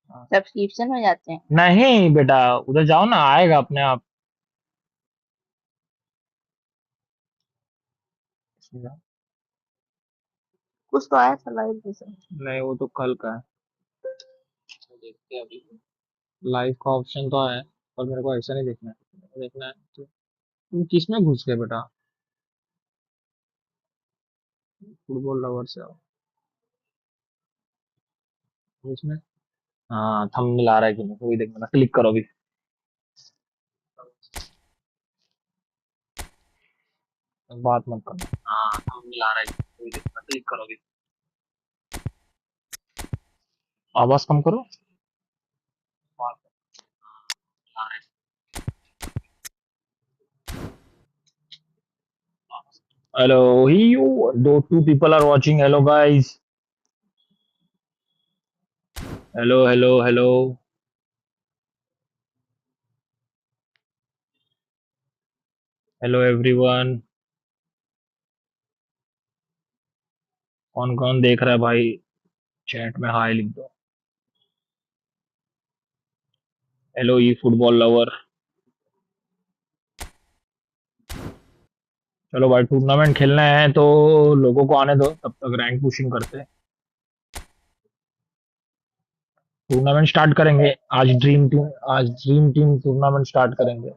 Subscription हो जाते हैं। नहीं बेटा, उधर जाओ ना, आएगा अपने आप। कुछ तो आया था लाइव जैसे। नहीं, वो तो कल का है। देखते हैं अभी। लाइव का ऑप्शन तो है, पर मेरे को ऐसा नहीं देखना है। मेरे को देखना है तो तुम किस में घुस गए बेटा? फुटबॉल लवर से आओ इसमें। हाँ, थंबनेल आ रहा है कि नहीं वही देखना, क्लिक करो अभी। बात मत करना। हाँ, थंबनेल आ रहा है कि नहीं वही देखना, क्लिक करो अभी। आवाज कम करो। बात आ रहा है। Hello, you. Though two people are watching. Hello, guys. Hello, hello, hello. Hello, everyone. कौन कौन देख रहा है भाई? चैट में हाय लिख दो। हेलो ई फुटबॉल लवर। चलो भाई, टूर्नामेंट खेलना है तो लोगों को आने दो, तब तक रैंक पुशिंग करते हैं। टूर्नामेंट स्टार्ट करेंगे। आज ड्रीम टीम टूर्नामेंट स्टार्ट करेंगे।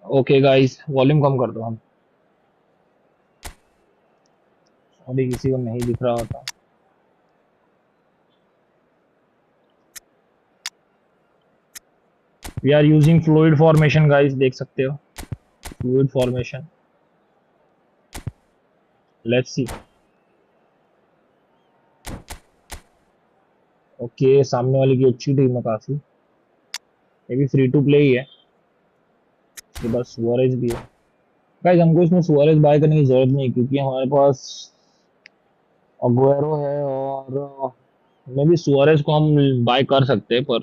ओके गाइस, वॉल्यूम कम कर दो हम। अभी किसी को नहीं दिख रहा होता। We are using fluid formation guys, देख सकते हो। Fluid formation. Let's see. Okay, सामने वाली की अच्छी टीम है काफी। ये भी फ्री टू प्ले ही है। इसके पास सुआरेज भी है। गाइस, हमको इसमें सुआरेज बाय करने की जरूरत नहीं, क्योंकि हमारे पास अगुएरो है, और मे भी सुआरेज को हम बाय कर सकते हैं, पर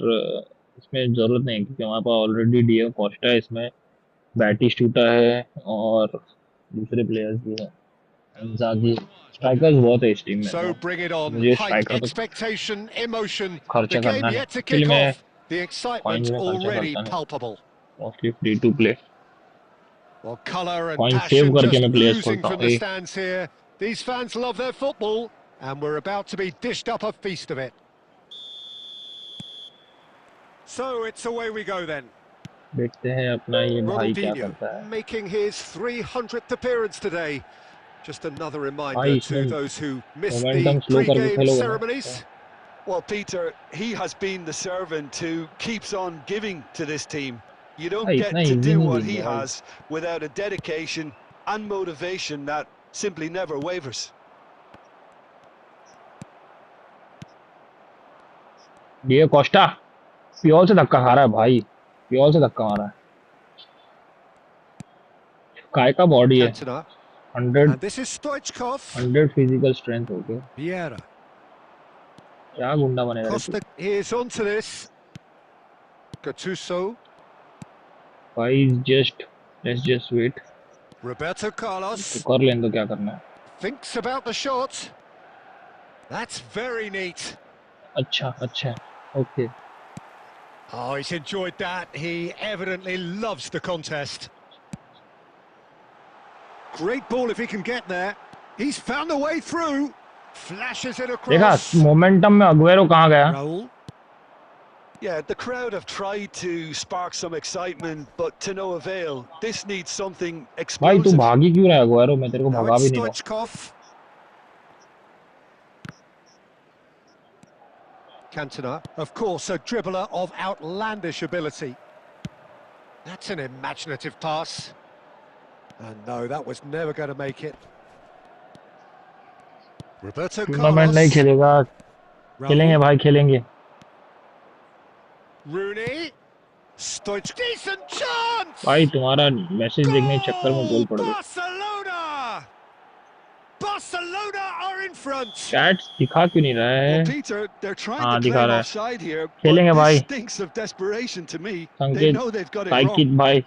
इसमें जरूरत नहीं है, क्योंकि हमारे पास ऑलरेडी डिego कोस्टा है इसमें। बैटिस्टूटा है, और दूसरे प्लेयर्स भी है। इंजागी। स्ट्राइकर्स बहुत है इस टीम में, So तो bring it on. मुझे Height, स्ट्राइकर तो expectation, emotion. खर्चा The करना game नहीं, yet to एक्चुअली kick मैं off. The कॉइन्स excitement में खर्चा already करता नहीं, palpable. Mostly free to play. Well, colour and coin save passion करके just मैं प्लेयर्स oozing खोलता from हूँ। the stands here. These fans love their football, and we're about to be dished up a feast of it. So it's away we go then. देखते हैं अपना ये भाई क्या Ronaldinho करता है। making his 300th appearance today. Just another reminder भाई इसमें to those who missed the momentum slow करके pre-game खेलोगे ना तो। ceremonies. Well, Peter, he has been the servant who keeps on giving to this team. You don't भाई इतना get to easy do नहीं what game he है भाई। has without a dedication and motivation that simply never wavers. Diego Costa pure से धक्का खा रहा है भाई। प्योर से धक्का मारा है। काय का बॉडी है। Cantona. 100 And this is Stoichkov. 100 physical strength हो गया। Vieira. क्या गुंडा बनेगा रे तू? Costa is onto this. Gattuso. भाई just let's just wait. Roberto तो Carlos. कर लें तो क्या करना है। Thinks about the shot. That's very neat. अच्छा अच्छा। Okay. Oh, he's enjoyed that. He evidently loves the contest. Great ball if he can get there. He's found a way through. Flashes it देखा across. Momentum में Aguero कहाँ गया? Raul. Yeah, the crowd have tried to spark some excitement, but to no avail. This needs something भाई तू explosive. भागी क्यों रहा है अगुएरो? मैं तेरे को Now भगा it's भी नहीं रहा। Stoichkov. Cantona, of course, a dribbler of outlandish ability. That's an imaginative pass. And no, that was never going to make it. Roberto tournament नहीं Carlos. खेलेगा, खेलेंगे Raul. भाई खेलेंगे. Rooney. Stoich. Decent chance! भाई तुम्हारा मैसेज देखने के चक्कर में गोल Goal! पड़ गया. Barcelona! Barcelona are in front. Chats दिखा क्यों नहीं रहा Well, है? Peter, they're trying हाँ to दिखा claim रहा है. offside here, खेलेंगे but भाई. this stinks of desperation to me. They संकेत know they've got it cycle wrong. भाई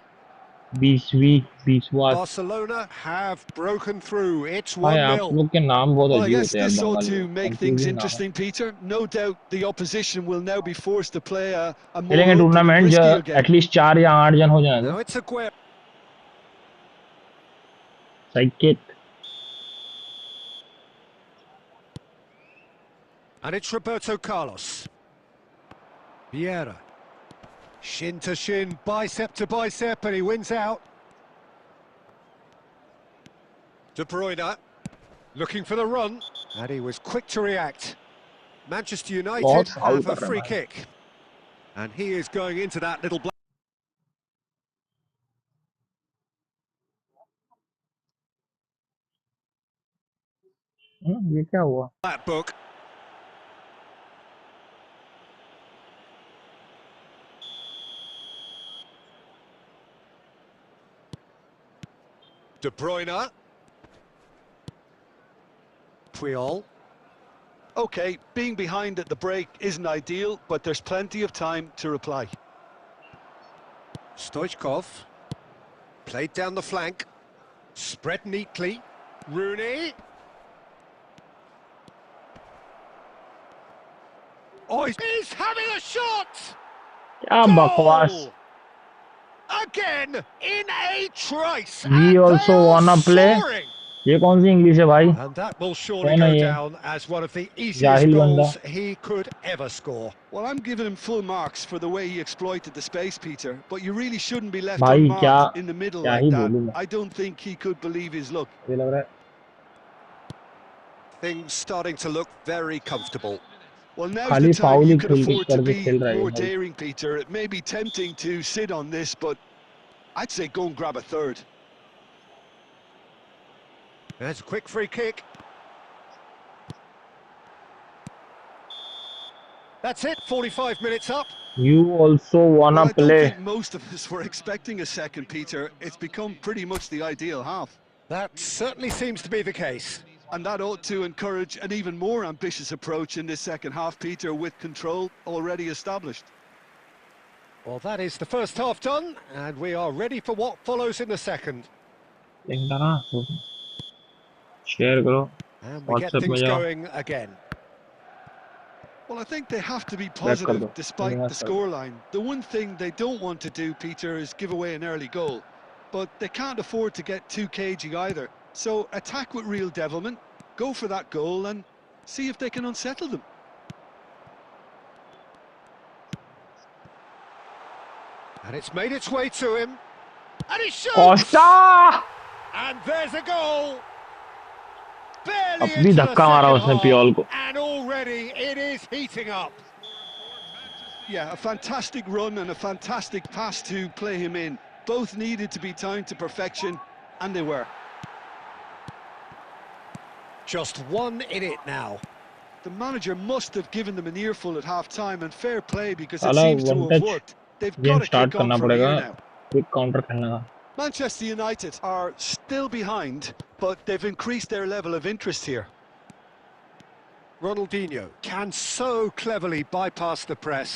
20वां. Barcelona have broken through. It's भाई आप 1-0. लोग के नाम बहुत Well, I अजीब guess होते हैं यार this ought बंगाल to में. make things कंफ्यूजिंग नाम है. interesting, Peter. No doubt the opposition will now be forced to play a more खेलेंगे open and टूर्नामेंट जो riskier game. एटलीस्ट 4 या 8 जन हो जाए तो. Now it's Aguero. Cycle And it's Roberto Carlos. Vieira. Shin to shin, bicep to bicep, and he wins out. De Bruyne. Looking for the run. And he was quick to react. Manchester United बहुत foul have a कर रहे free हैं भाई. kick. And he is going into that little ये क्या हुआ? black book. De Bruyne. Puyol. Okay, being behind at the break isn't ideal, but there's plenty of time to reply. Stoichkov. Played down the flank. Spread neatly. Rooney. Oh, he's having a shot! क्या बकवास. Goal! Again, in a trice. We and also they are wanna play. soaring. ये कौन सी English है भाई? And that will surely कौन है go ये? down as one of the easiest जाहिल बंदा. goals he could ever score. Well, I'm giving him full marks for the way he exploited the space, Peter, but you really shouldn't be left भाई क्या unmarked in the middle क्या like he that. बोलूं मैं. I don't think he could believe his luck. ये लग रहा है Things starting to look very comfortable. Well, now's खाली the time foul he you can afford to करके be खेल रहा है ये more भाई. daring, Peter. It may be tempting to sit on this, but I'd say go and grab a third. There's a quick free kick. That's it, 45 minutes up. You also wanna Well, I don't play. think most of us were expecting a second, Peter. It's become pretty much the ideal half. That certainly seems to be the case. And that ought to encourage an even more ambitious approach in this second half, Peter, with control already established. Well, that is the first half done, and we are ready for what follows in the second. देखना ना share करो And we get WhatsApp में things जाओ. going again. Well, I think they have to be कर positive दो. despite धन्यवाद the sir. scoreline. The one thing they don't want to do, Peter, is give away an early goal. But they can't afford to get too cagey either. So attack with real devilment, go for that goal and see if they can unsettle them. And it's made its way to him. And he shoots! Costa! And there's a goal! Barely अब भी into the धक्का मारा second उसने half, पियोल को. and already it is heating up. Yeah, a fantastic run and a fantastic pass to play him in. Both needed to be timed to perfection, and they were. Just one in it now. The manager must have given them an earful at half-time, and fair play because it साला seems to one have touch worked. They've game got to start kick on करना from here पड़ेगा. now. Quick counter खेलने का. Manchester United are still behind, but they've increased their level of interest here. Ronaldinho can so cleverly bypass the press.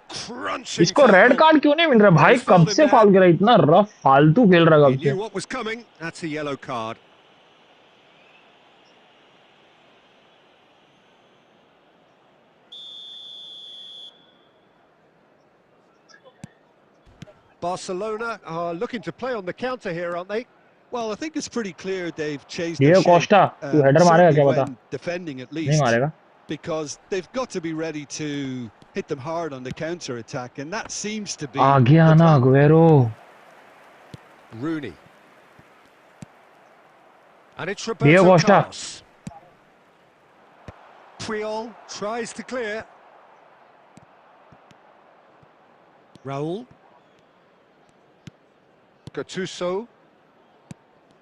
Crunching इसको red tackle. Card क्यों नहीं मिल रहा भाई? कब से फाउल कर रहा है? इतना रफ फालतू खेल रहा है He कब से. knew what was coming. That's a yellow card. Barcelona are looking to play on the counter here, aren't they? Well, I think it's pretty clear they've changed Diego their shape, Costa, तू header मारेगा क्या certainly बता? when defending at नहीं least, मारेगा. because they've got to be ready to hit them hard on the counter-attack, and that seems to be आगे the आना plan. Aguero. Rooney. And it's Diego Roberto Costa. Carlos. Puyol tries to clear. Raul. Gattuso.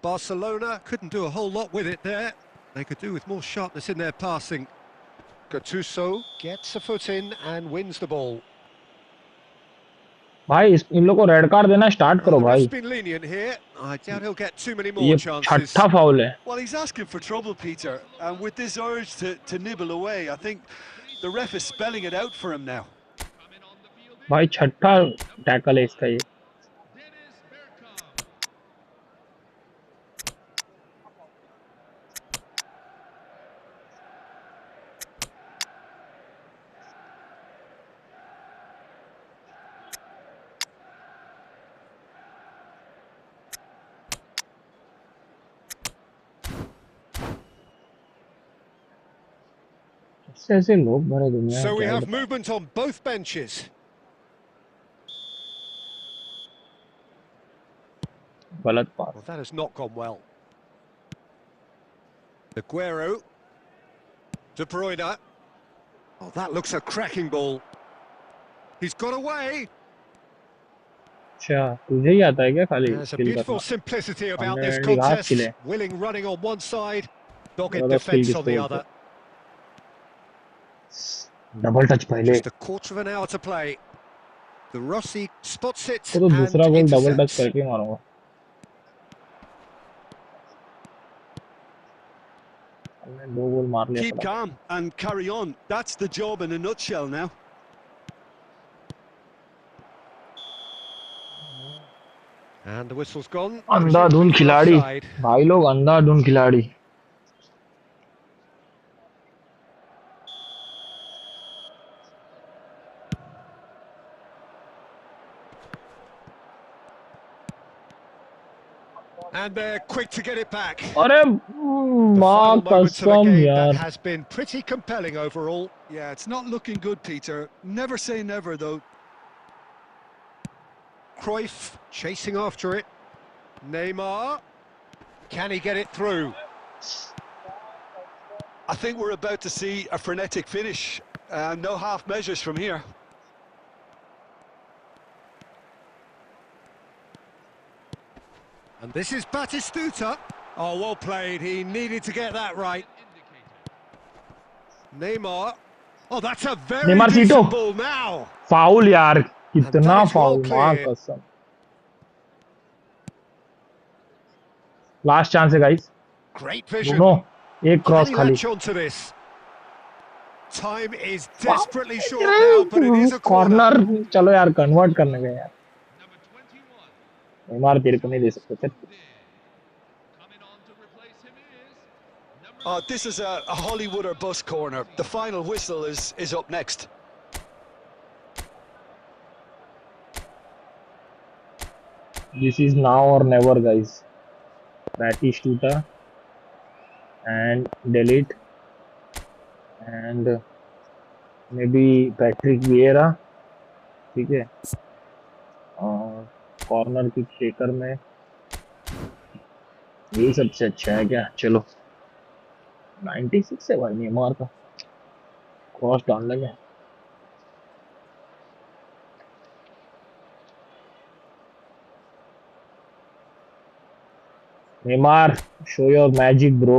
Barcelona couldn't do a whole lot with it there. They could do with more sharpness in their passing. Gattuso gets a foot in and wins the ball. भाई इन लोग को red card देना start Well, करो the ref's भाई. been lenient here. I doubt he'll get too many more ये chances. छठा foul है. Well, he's asking for trouble, Peter, and with this urge to nibble away, I think the ref is spelling it out for him now. भाई छठा tackle है इसका ये. ऐसे लोग भरे दुनिया So में we क्या ही have बताएं. movement on both benches. गलत पास. Well, that has not gone well. Aguero. De Bruyne. Oh, that looks a cracking ball. He's got away. अच्छा तुझे ही आता है क्या खाली There's a स्किल beautiful करना? simplicity about हमने this निगाह स्किल contest. है. Willing running on one side, dogged ज्यादा स्किल defence on किसको the बोलते other. हैं? डबल टच पहले. Just a quarter of an hour to play. The Rossi spots it वो तो and दूसरा गोल डबल टच intercepts. करके मारूंगा. हमने दो गोल मार लिया Keep पड़ा. calm and carry on. That's the job in a nutshell now. And the whistle's gone. Andhadhun Presumably for खिलाड़ी. offside. भाई लोग अंधाधुन खिलाड़ी. And they're quick to get it back. अरे The माँ final moments of the कसम game that यार. has been pretty compelling overall. Yeah, it's not looking good, Peter. Never say never, though. Cruyff chasing after it. Neymar. Can he get it through? I think we're about to see a frenetic finish. No half measures from here. And this is Batistuta. Oh, well played. He needed to get that right. Neymar. Oh, that's a very Neymar सीटो. decent ball now. Foul यार. कितना And that is well foul. माँ cleared. कसम. Last chance है guys. Great vision. दोनों एक Can cross he खाली. latch onto this? Time is desperately short now, but it is a corner. Corner. चलो यार कन्वर्ट करने गए यार. नेमार तेरे को नहीं दे सकते थे. Oh, this is a Hollywood or bust corner. The final whistle is up next. This is now or never, guys. Batistuta and delete and maybe Patrick Vieira. ठीक है. और कॉर्नर किक टेकर में यही सबसे अच्छा है क्या. चलो 96 है भाई नेमार का. क्रॉस डाल लगे. Neymar show your magic bro.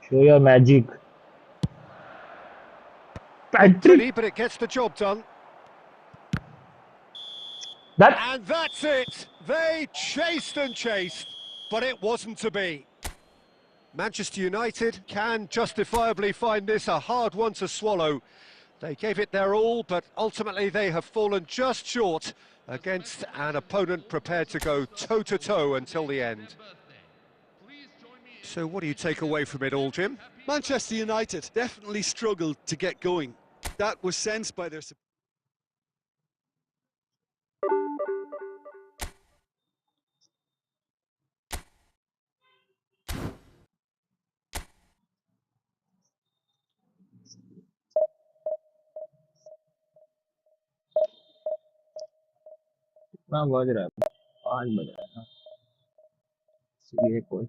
Show your magic. Patrick. Pretty, but it gets the job done. That. And that's it. They chased and chased, but it wasn't to be. Manchester United can justifiably find this a hard one to swallow. They gave it their all, but ultimately they have fallen just short against an opponent prepared to go toe-to-toe until the end. So what do you take away from it all, Jim? Manchester United definitely struggled to get going. That was sensed by their... कितना बज रहा है. 5 बज रहा है ना. ये कोई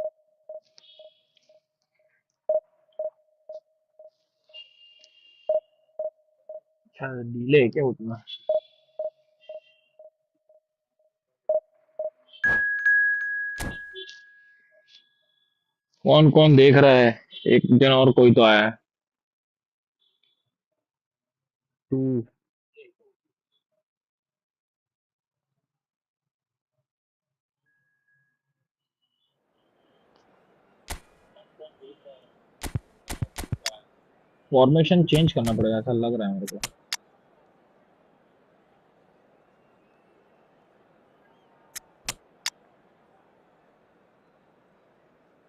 अच्छा डिले है क्या उतना? कौन कौन देख रहा है? एक जन और कोई तो आया है। टू। फॉर्मेशन चेंज करना पड़ेगा ऐसा लग रहा है मेरे को।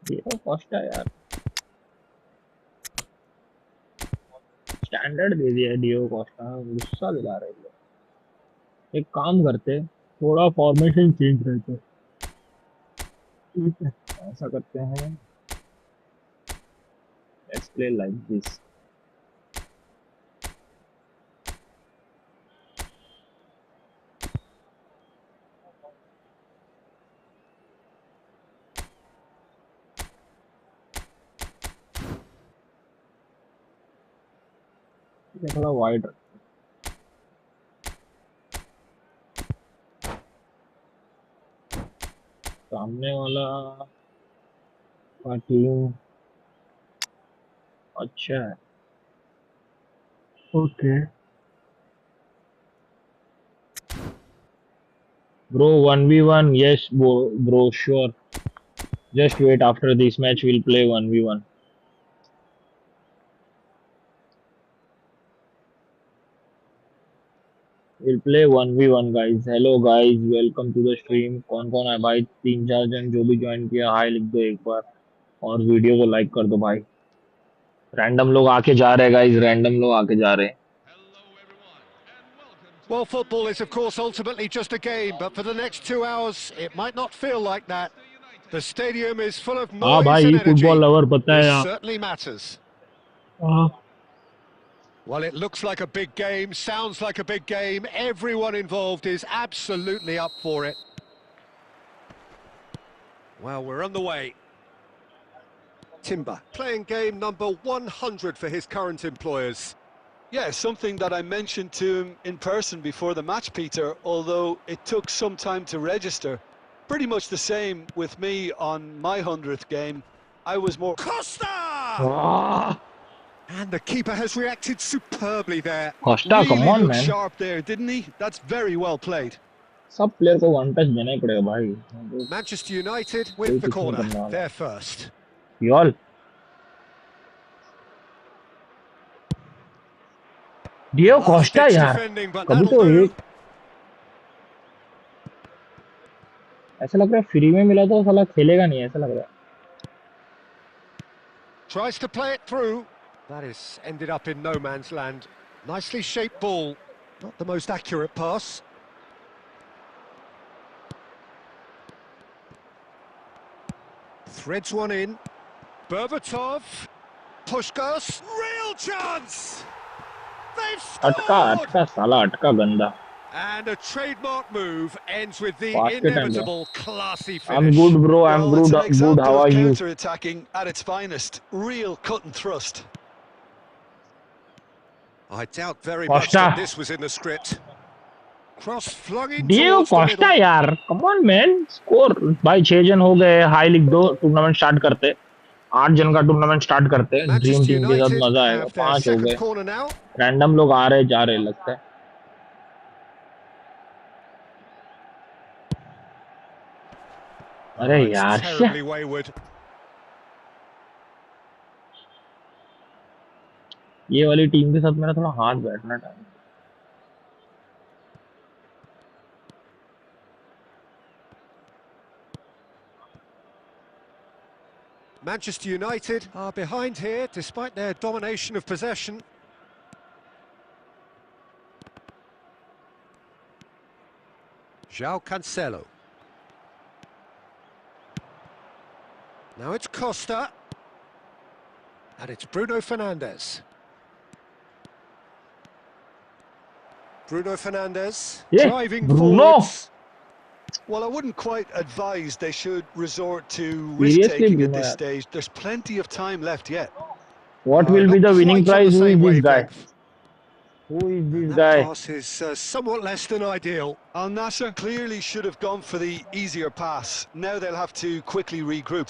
डियो कोस्टा यार, स्टैंडर्ड दे दिया है डियो कोस्टा, गुस्सा दिला रहे हैं। एक काम करते, थोड़ा फॉर्मेशन चेंज रहते। ठीक है, ऐसा करते हैं, लेट्स प्ले लाइक दिस। थोड़ा वाइड, सामने वाला का टीम अच्छा है। Okay bro, 1v1, yes bro, sure, just wait, after this match we'll play 1v1. We'll play 1v1 guys. Hello guys, welcome to the stream. कौन कौन है भाई? 3-4 जन जो भी ज्वाइन किया हाय लिख दो एक बार, और वीडियो को लाइक कर दो भाई। रैंडम लोग आके जा रहे हैं गाइस, रैंडम लोग आके जा रहे हैं। Well, football is, of course, ultimately just a game, but for the next 2 hours, it might not feel like that. The stadium is full of हाँ noise भाई, and ये energy. फुटबॉल लवर पता है This यार। certainly matters. हाँ। Well, it looks like a big game, sounds like a big game. Everyone involved is absolutely up for it. Well, we're on the way. Timber, playing game number 100 for his current employers. Yeah, something that I mentioned to him in person before the match, Peter, although it took some time to register. Pretty much the same with me on my 100th game. I was more... Costa! Ah, And the keeper has reacted superbly there. Costa, come Really on looked man। sharp there, didn't he? That's very well played. सब player को one touch देना ही पड़ेगा भाई। Manchester United कोई with the कुछ नहीं corner. करने वाला। They're first. यार डियो कोस्टा Last-ditch यार, defending, but कभी that'll तो do. एक ऐसा लग रहा है फ्री में मिला तो साला खेलेगा नहीं, ऐसा लग रहा है। Tries to play it through. That is ended up in no man's land. Nicely shaped ball. Not the most accurate pass. Threads one in. Berbatov. Pushkas. Real chance! They've अटका scored! अटका साला अटका गंदा। And a trademark move ends with the Basket and inevitable classy I'm finish. good bro, I'm Well, it's good, an good, example how of are you? counter-attacking at its finest. Real cut and thrust. I doubt very much Costa, that this was in the script. Cross flung in डियो towards the Costa middle. यार, come on man, score भाई 6 जन हो गए, high लिख दो, tournament start करते। 8 जन का टूर्नामेंट स्टार्ट करते, ड्रीम Manchester टीम के साथ United मजा आएगा। have their 5 हो second गए, corner now. रैंडम लोग आ रहे जा रहे लगता है। अरे Oh, it's यार terribly wayward. ये वाली टीम के साथ मेरा थोड़ा हाथ बैठना time. Manchester United are behind here despite their domination of possession. João Cancelo. Now it's Costa. And it's Bruno Fernandes. Bruno Fernandes ये driving Bruno, forwards. Well, I wouldn't quite advise they should resort to Seriously, risk-taking at Bruno this यार, stage. There's plenty of time left yet. what will be Not the winning quite on the prize? Who is same this guy? wavelength. Who is And this that guy? pass is somewhat less than ideal. Al Nasser clearly should have gone for the easier pass. Now they'll have to quickly regroup.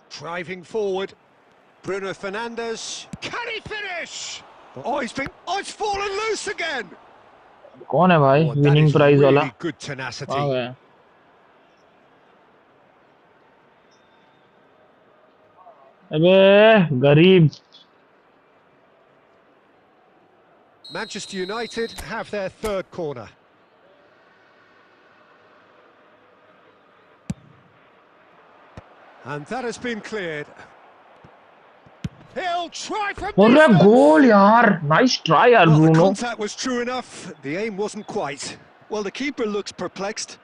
Driving forward. Bruno Fernandes. Can he finish? Oh, it's fallen loose again. कौन है भाई Oh, that winning is prize वाला? really good कहाँ tenacity. गया? अबे गरीब. Manchester United have their third corner. And that has been cleared. He'll try from अरे distance. गोल यार, नाइस ट्राई यार Well, the Bruno. contact was true enough. The aim wasn't quite. Well, the keeper looks perplexed.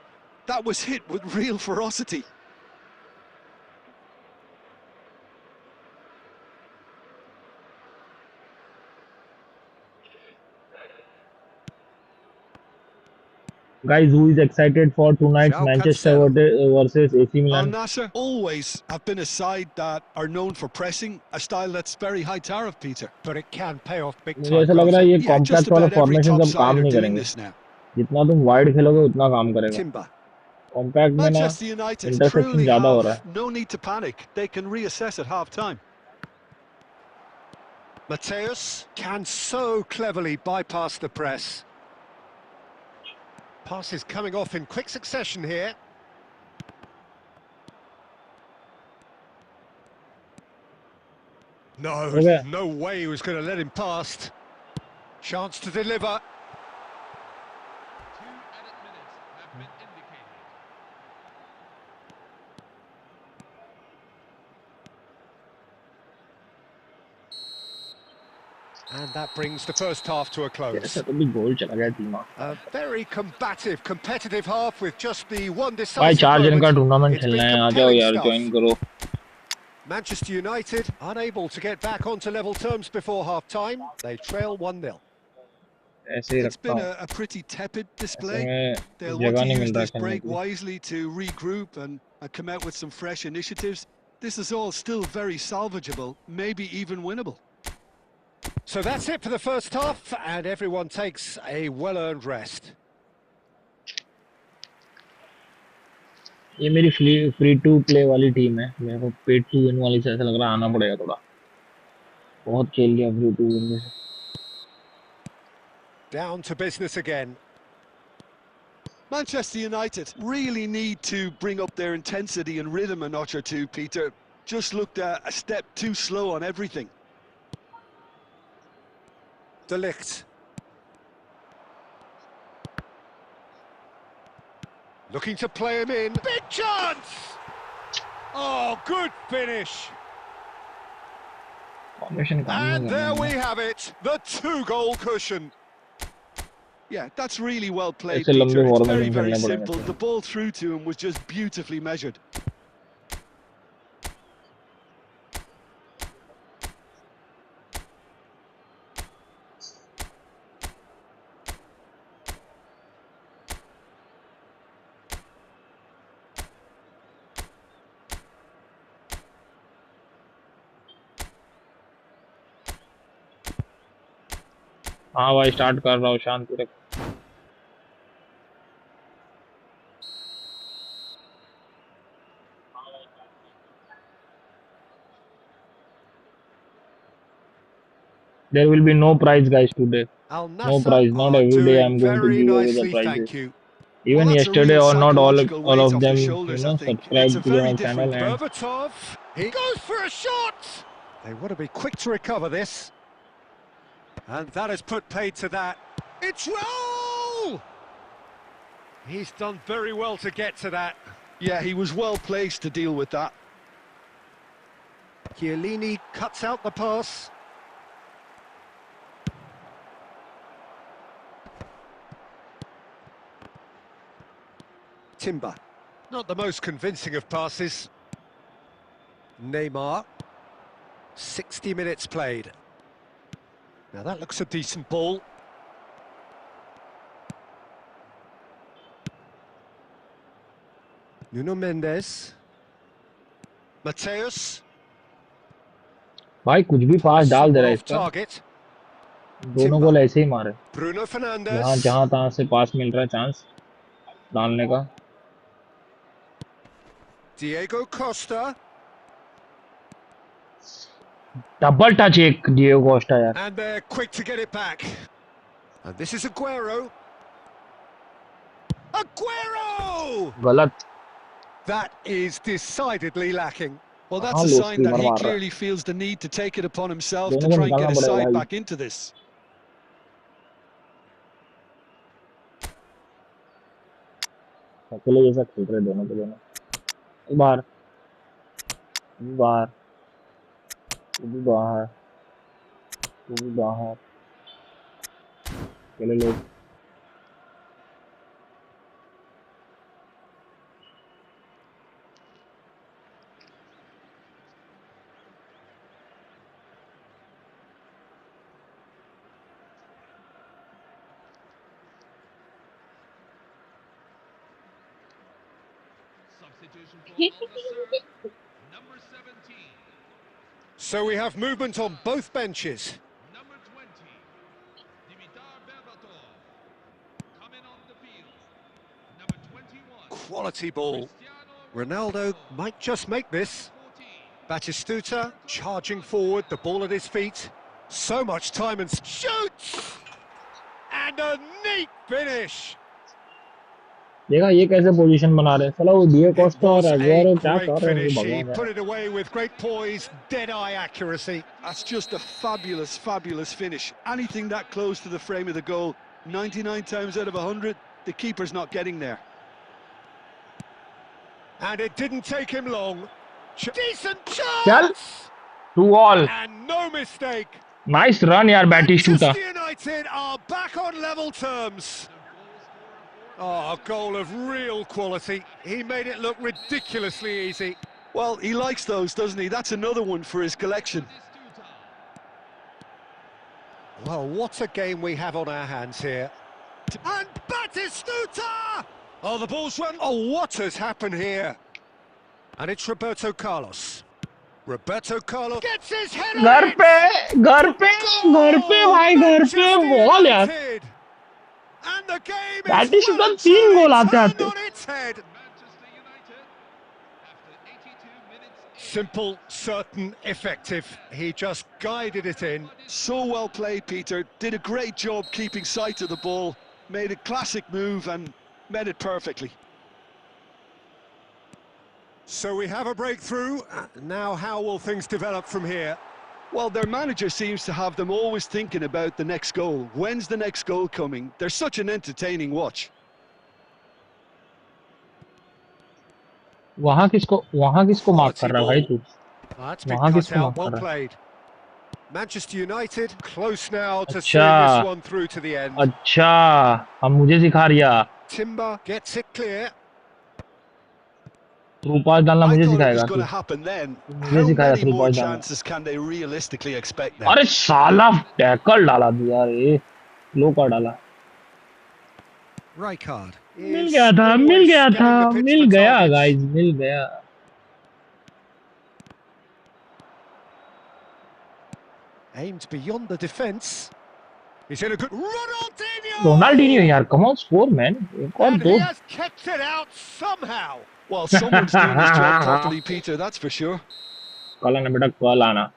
That was hit with real ferocity. Guys, who is excited for tonight's João Manchester Cancelo. versus AC Al Milan? Nasser always have been a side that are known for pressing, a style that's very high tariff, Peter. But it can pay off big मुझे time. ऐसा लग रहा है ये Yeah, just compact वाला about every formation top सब काम side are नहीं doing करेंगे. this now. जितना तुम वाइड खेलोगे उतना काम करेगा. Timber. कॉम्पैक्ट में ना Manchester United इंटरसेप्शन truly ज्यादा हो रहा have है. no need to panic. They can reassess at half-time. Mateus can so cleverly bypass the press. Passes coming off in quick succession here. No, Okay. no way he was going to let him past. Chance to deliver. And that brings the first half to a close. ऐसा तो भी गोल चला गया धीमा. A very combative, competitive half with just the one भाई decisive 4 जन का moment. Tournament It's खेलना been है, आ जाओ compelling यार, stuff. ज्वाइन करो. Manchester United unable to get back onto level terms before half-time. They trail 1-0. ऐसे ही It's रखता been हूँ. a pretty tepid ऐसे display. में They'll want जगह to नहीं use मिल रहा this खेलने break के लिए. wisely to regroup and come out with some fresh initiatives. This is all still very salvageable, maybe even winnable. So that's it for the first half, and everyone takes a well-earned rest. ये मेरी free to play वाली team है. मेरे को paid to win वाली से ऐसा लग रहा है आना पड़ेगा थोड़ा. बहुत खेल लिया फ्री टू विन में से. Down to business again. Manchester United really need to bring up their intensity and rhythm a notch or two, Peter. Just looked a step too slow on everything. De Ligt. Looking to play him in. Big chance! Oh, good finish. Formation काम नहीं And करना there we है. have it, the two-goal cushion. Yeah, that's really well played, ऐसे लंबे Peter. It's very, formation very खेलने simple. पड़ेंगे. The ball through to him was just beautifully measured. हाँ भाई स्टार्ट कर रहा हूँ, शांति रख. There will be no prize, guys, today. Al No Nassr prize. Not are every day doing I'm going to very give away the nicely, prizes. thank you. Well, Even that's a yesterday, real or not psychological all weight of off the them, shoulders, I think. subscribe It's a to the very channel. different And Berbatov, he goes for a shot! They want to be quick to recover this. And that has put paid to that. It's roll! He's done very well to get to that. Yeah, he was well placed to deal with that. Chiellini cuts out the pass. Timber. Not the most convincing of passes. Neymar. 60 minutes played. Now that looks a decent ball. Nuno Mendes. Mateus. भाई कुछ भी पास डाल दे रहा है Off इसका, target. दोनों गोल Timber. ऐसे ही मारे। Bruno यहाँ Fernandes. जहाँ तहाँ से पास मिल रहा है चांस डालने का। Diego Costa. डबल टच एक डिएगो कोस्टा यार। And they're quick to get it back. And this is Aguero. Aguero! गलत। That is decidedly lacking. Well, that's हाँ a low sign that steamer he मार रहा है। clearly feels the need to take it upon himself to दोनों को try and get निकालना a पड़ेगा side भाई। back into this. अकेले जैसा खेल रहे दोनों के दोनों। बाहर बाहर, तू भी बाहर, तू भी बाहर, अकेले लोग। So we have movement on both benches. Quality ball. Ronaldo might just make this. Batistuta charging forward, the ball at his feet. So much time and shoots! And a neat finish! देखा ये कैसे position बना रहे हैं साला, वो Diego It Costa और was a Aguero क्या great कर रहे हैं वो finish. He भगवान put जाने। it away with great poise, dead-eye accuracy. That's just a fabulous, fabulous finish. Anything that close to the frame of the goal, 99 times out of 100, the keeper's not getting there. And it didn't take him long. Decent चल chance! 2-2। And no mistake. Nice run यार बैटिस्टूटा। Manchester United are back on level terms. Oh, a goal of real quality. He made it look ridiculously easy. Well, he likes those, doesn't he? That's another one for his collection. Well, what a game we have on our hands here. And Batistuta! Oh, the ball's run. Oh, what has happened here? And it's Roberto Carlos. Roberto Carlos gets his head on घर it! पे घर पे घर पे Goal! भाई घर पे Manchester ball यार। United! And the game is बैटिस्टूटा well and 3 truly गोल आते turned आते। on its head. Simple, certain, effective. He just guided it in. So well played, Peter. Did a great job keeping sight of the ball. Made a classic move and met it perfectly. So we have a breakthrough. Now how will things develop from here? Well, their manager seems to have them always thinking about the next goal. When's the next goal coming? They're such an entertaining watch. वहाँ किसको mark कर रहा है भाई तू? That's been वहाँ cut किसको out, mark well कर रहा है? played. Manchester United close now to seeing अच्छा this one through to the end. अच्छा, अब मुझे सिखा रिया। Timber gets it clear. Through pass डालना I मुझे thought it was सिखाएगा going तू। to happen then. मुझे How सिखाएगा many थ्रू more पास डालना। chances can they realistically expect now? अरे साला टैकल डाला दिया रे, लो का डाला। Rijkaard मिल is गया था always mill scanning the pitch for गया targets. गाइस, मिल गया। Aimed beyond the defence. He's in a good... Ronaldinho! Ronaldinho यार, कम ऑन स्कोर मैन, एक और And दो। he has kept it out somehow. Well, someone's doing his job properly, Peter, that's for sure. कल आना बेटा, कल आना।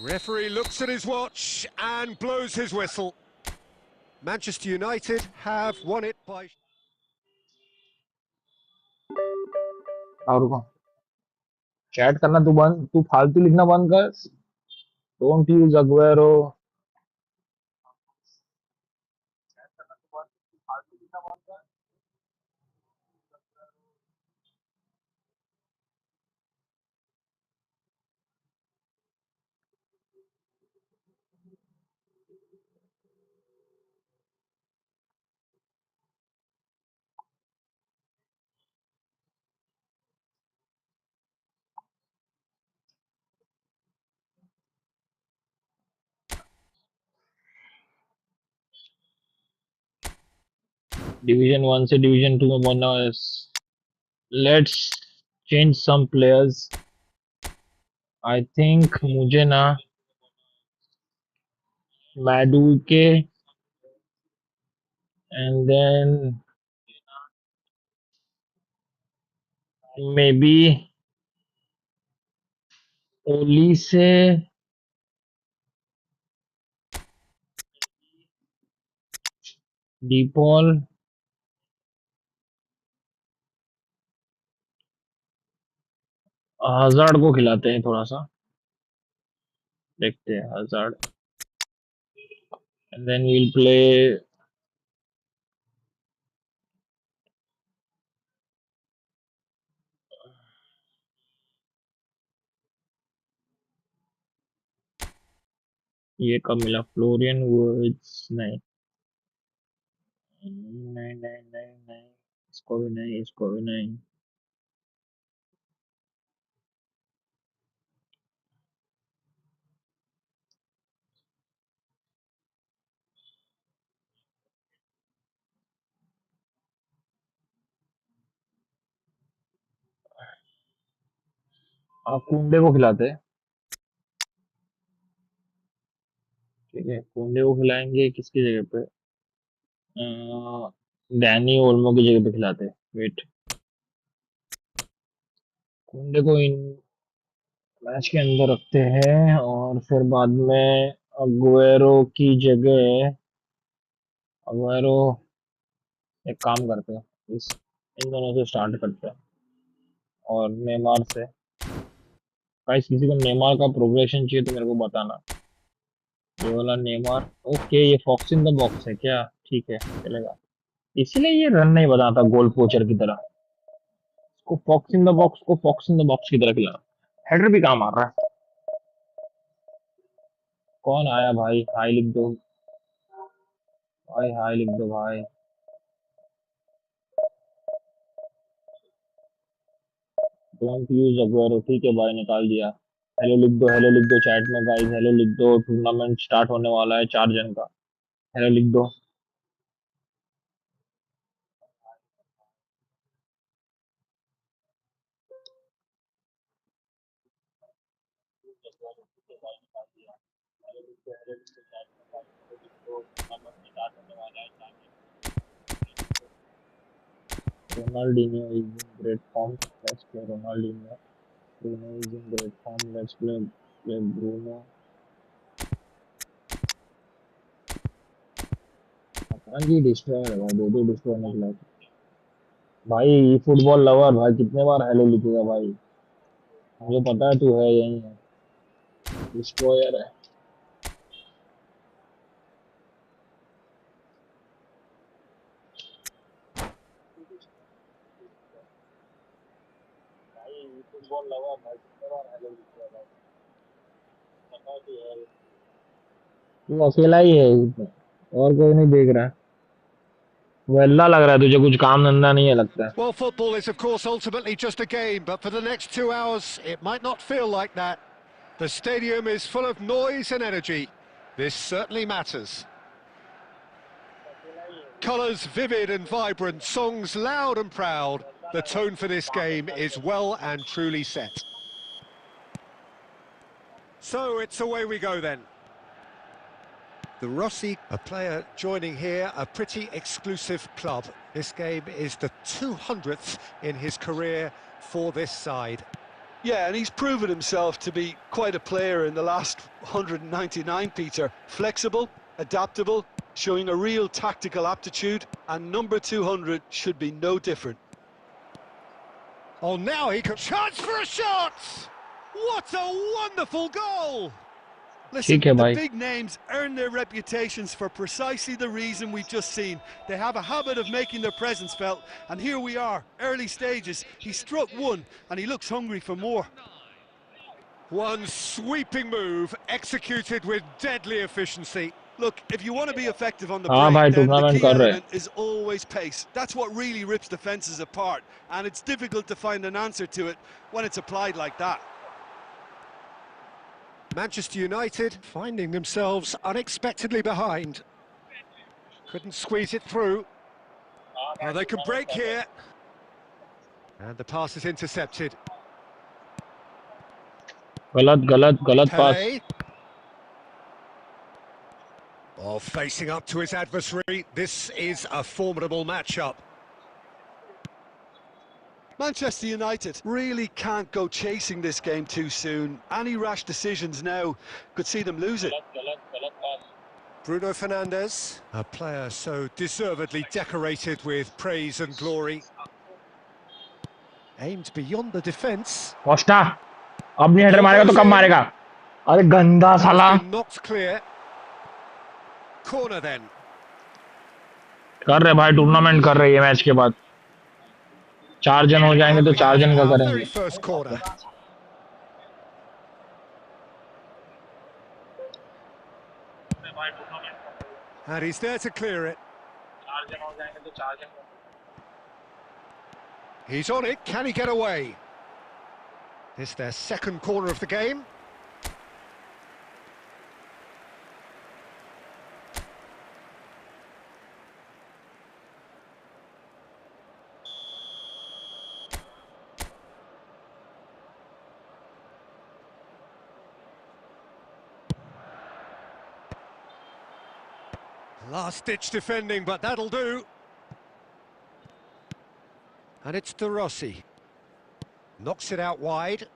Referee looks at his watch and blows his whistle. Manchester United have won it by... और रुको, chat करना तू बंद, तू फालतू लिखना बंद कर। Don't use Aguero. डिवीजन 1 से डिवीजन 2 में बनना है। Let's change some players. I think मुझे ना Madueke, and then maybe Olise, DePaul, Hazard को खिलाते हैं थोड़ा सा, देखते हैं Hazard, and then we'll play ये कब मिला फ्लोरियन वर्ड्स, नहीं नहीं नहीं नहीं नहीं, इसको भी नहीं, इसको भी नहीं। आप कुंडे को खिलाते हैं, ठीक है, कुंडे को खिलाएंगे किसकी जगह पे, डैनी ओल्मो की जगह पे खिलाते हैं, वेट, कुंडे को इन मैच के अंदर रखते हैं और फिर बाद में अगुएरो की जगह, अगुएरो, एक काम करते हैं, इस इन दोनों से स्टार्ट करते हैं और नेमार से। गाइस किसी को नेमार का प्रोग्रेशन चाहिए तो मेरे को बताना। ये वाला नेमार, ओके, ये फॉक्स इन द बॉक्स है क्या, ठीक है चलेगा, इसीलिए ये रन नहीं बनाता गोल पोचर की तरह, इसको फॉक्स इन द बॉक्स को फॉक्स इन द बॉक्स की तरह खिलाना। हेडर भी काम मार रहा है। कौन आया भाई, हाई लिख दो भाई, हाई लिख दो भाई। डोंट यूज अगुएरो, ठीक है भाई, निकाल दिया। हेलो लिख दो, हेलो लिख दो चैट में गाइस, हेलो लिख दो, टूर्नामेंट स्टार्ट होने वाला है 4 जन का, हेलो लिख दो। Ronaldinho is in great form. Let's play Ronaldinho. Bruno is in great form. Let's play Bruno. हाँ जी, डिस्ट्रॉय है भाई, दो डिस्ट्रॉय निकला भाई। फुटबॉल लवर भाई, कितने बार हेलो लिखेगा भाई, मुझे पता है तू है यही है, डिस्ट्रॉयर है भाई। फुटबॉल लवर भाई, कितने बार हेलो लिखेगा भाई, पता है तू है, तू अकेला ही है इसमें, और कोई नहीं देख रहा है। वेल्ला लग रहा है तुझे, कुछ काम धंधा नहीं है लगता है। Well, football is, of course, ultimately just a game, but for the next 2 hours, it might not feel like that. The stadium is full of noise and energy. This certainly matters. Colours vivid and vibrant, songs loud and proud. The tone for this game is well and truly set. So it's away we go then. The Rossi, a player joining here, a pretty exclusive club. This game is the 200th in his career for this side. Yeah, and he's proven himself to be quite a player in the last 199, Peter. Flexible, adaptable, showing a real tactical aptitude, and number 200 should be no different. Oh, now he could... Chance for a shot! What a wonderful goal! Listen, ठीक है the भाई, big names earn their reputations for precisely the reason we've just seen. They have a habit of making their presence felt, and here we are, early stages. He struck one, and he looks hungry for more. One sweeping move, executed with deadly efficiency. Look, if you want to be effective on the हाँ break, भाई then the tournament key कर रहे हैं। element is always pace. That's what really rips defences apart, and it's difficult to find an answer to it when it's applied like that. Manchester United finding themselves unexpectedly behind. Couldn't squeeze it through. Oh, they could break here. And the pass is intercepted. गलत गलत गलत पास। Pele. Oh, facing up to his adversary, this is a formidable matchup. Manchester United really can't go chasing this game too soon. Any rash decisions now could see them lose it. Bruno Fernandes, a player so deservedly decorated with praise and glory. Aimed beyond the defence. Costa अब नहीं The header ball मारेगा तो goes कब in. मारेगा? अरे गंदा That has साला been knocked clear. Corner then. कर रहे भाई, टूर्नामेंट कर रही है मैच के बाद 4 जन हो जाएंगे And तो we 4 have जन का our very करेंगे. first corner. And he's there to clear it. He's on it, can he get away? This their second corner of the game. Last-ditch defending, but that'll do. And it's De Rossi. Knocks it out wide.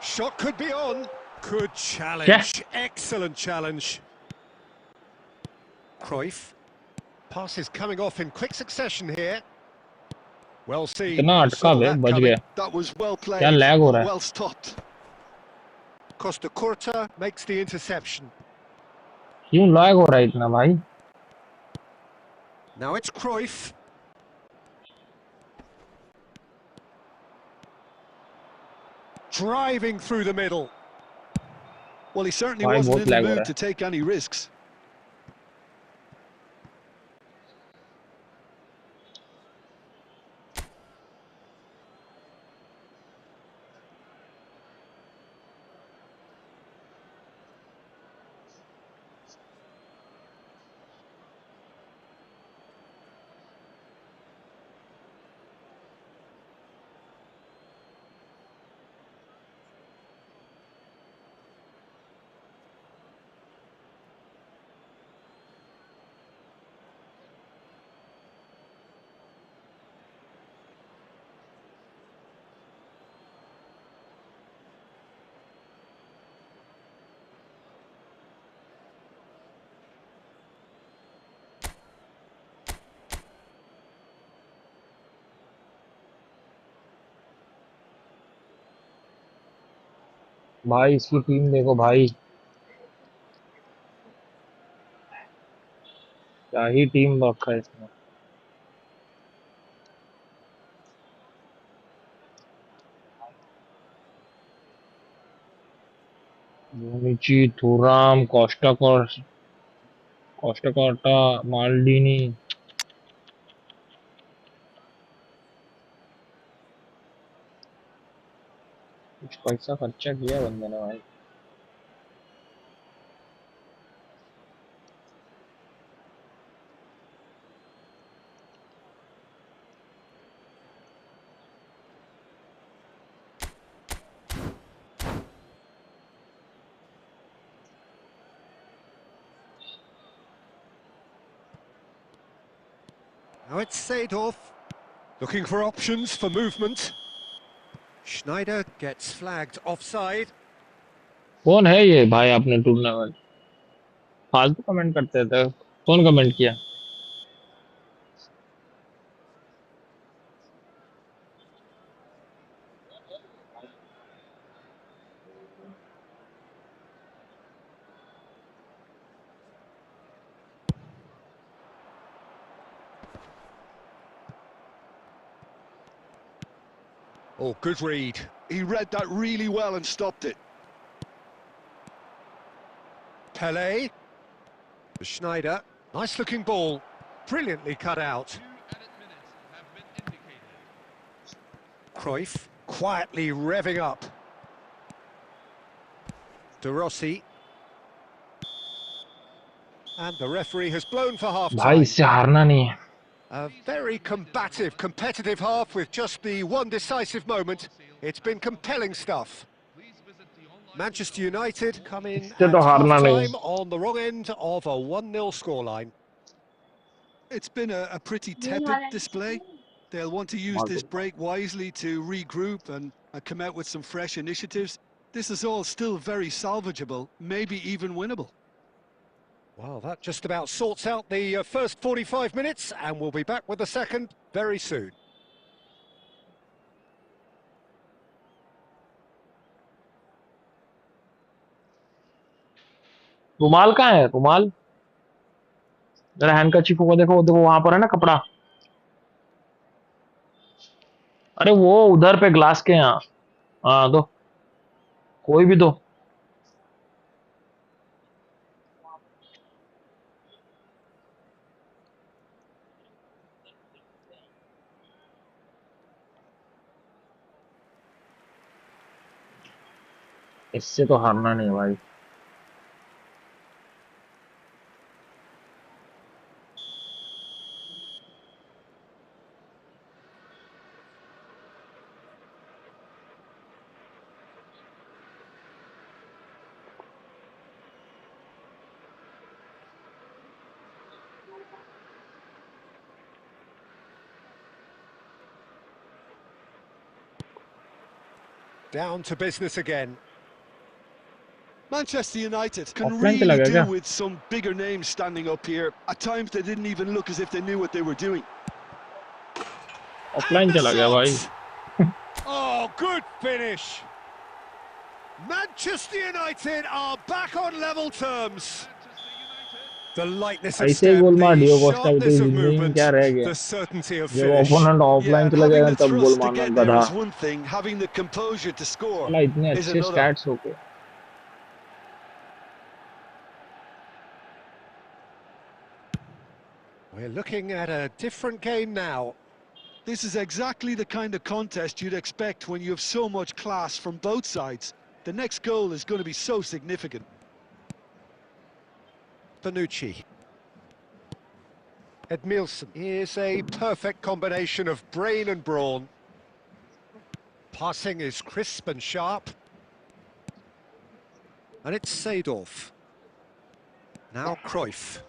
Shot could be on. Good challenge. Yeah. Excellent challenge. Cruyff. Pass is coming off in quick succession here. Well seen. इतना अटका Saw bay that बच coming. गया. That was well played. क्या lag हो रहा है? Well stopped. Costa Curta makes the interception. क्यों lag हो रहा है इतना भाई? Now it's Cruyff. Driving through the middle. Well, he certainly भाई wasn't बहुत in the लैग हो mood रहा to है. take any risks. भाई इसकी टीम देखो भाई, क्या ही टीम रखा है इसमें. बोनुcci, thuram, कोस्टा कोटा, माल्डीनी. कुछ पैसा खर्चा किया बंदे ने भाई. Now it's Seedorf. Looking for options for movement. Schneider gets flagged offside. कौन है ये भाई? आपने टूर्नामेंट फालतू कमेंट करते थे. कौन कमेंट किया? Oh, good read. He read that really well and stopped it. Pelé. Schneider. Nice looking ball. Brilliantly cut out. Cruyff quietly revving up. De Rossi. And the referee has blown for half भाई time. इससे हारना नहीं है. A very combative, competitive half with just the one decisive moment. It's been compelling stuff. Manchester United come in इससे तो at हारना नहीं। half-time on the wrong end of a 1-0 scoreline. It's been a pretty नहीं tepid हारे display. They'll want to use this break wisely to regroup and come out with some fresh initiatives. This is all still very salvageable, maybe even winnable. Well, that just about sorts out the first 45 minutes, and we'll be back with the second very soon. रुमाल कहाँ है? रुमाल जरा handkerchief को देखो, देखो वहां पर है ना कपड़ा। अरे वो उधर पे ग्लास के यहाँ। हाँ दो, कोई भी दो। इससे तो हारना नहीं है भाई। Down to business again. Manchester United can Offline चला really गया do क्या? with some bigger names standing up here. At times they didn't even look as if they knew what they were doing. Offline चला गया भाई। Oh, good finish. Manchester United are back on level terms. The lightness of ऐसे ही step, गोल मार the deo Costa भी, तो sharpness of जिंदगी में movement, क्या रह गया? the certainty of जब finish. ओपोनेंट ऑफलाइन Yeah, चला having जाएगा the तब गोल thrust to मारना get there गधा। is one thing, having the composure to score साला इतने is अच्छे another. स्टैट्स होके। We're looking at a different game now. This is exactly the kind of contest you'd expect when you have so much class from both sides. The next goal is going to be so significant. Bonucci. Edmilson is a perfect combination of brain and brawn. Passing is crisp and sharp. And it's Seedorf. Now Cruyff.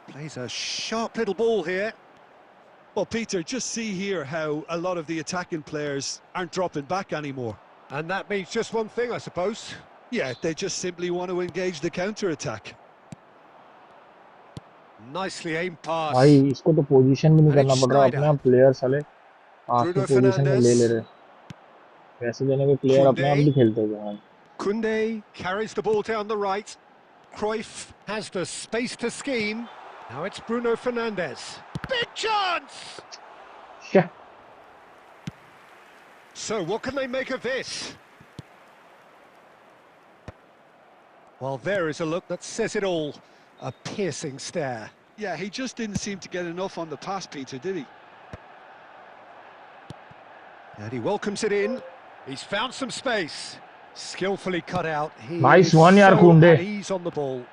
Plays a sharp little ball here. Well, Peter, just see here how a lot of the attacking players aren't dropping back anymore. And that means just one thing, I suppose. Yeah, they just simply want to engage the counter-attack. Nicely aimed pass. भाई इसको तो position भी नहीं And करना it's पड़ रहा, अपने Snyder. आप प्लेयर साले आपकी Bruno पोजीशन में ले ले Fernandes. रहे। पैसे देने पे प्लेयर अपने आप भी Koundé. खेलते हैं भाई। Koundé carries the ball down the right. Cruyff has the space to scheme. Now it's Bruno Fernandes. Big chance! क्या? So what can they make of this? Well, there is a look that says it all. A piercing stare. Yeah, he just didn't seem to get enough on the pass, Peter, did he? And he welcomes it in. He's found some space. Skillfully cut out. He Nice is one, yaar, so Koundé. at ease on the ball.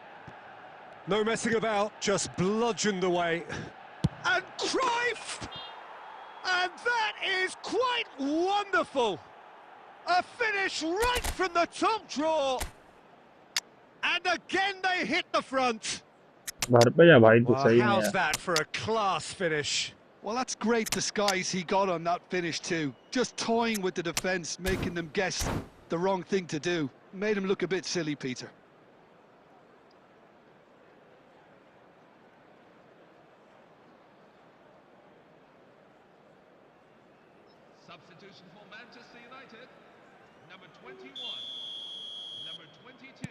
No messing about, just bludgeoned away. And Cruyff! And that is quite wonderful. A finish right from the top draw. And again they hit the front. घर पे जा भाई तू Well, सही में how's यार। that for a class finish? Well, that's great disguise he got on that finish too. Just toying with the defence, making them guess the wrong thing to do. Made him look a bit silly, Peter. Substitution for Manchester United. Number 21. Number 22.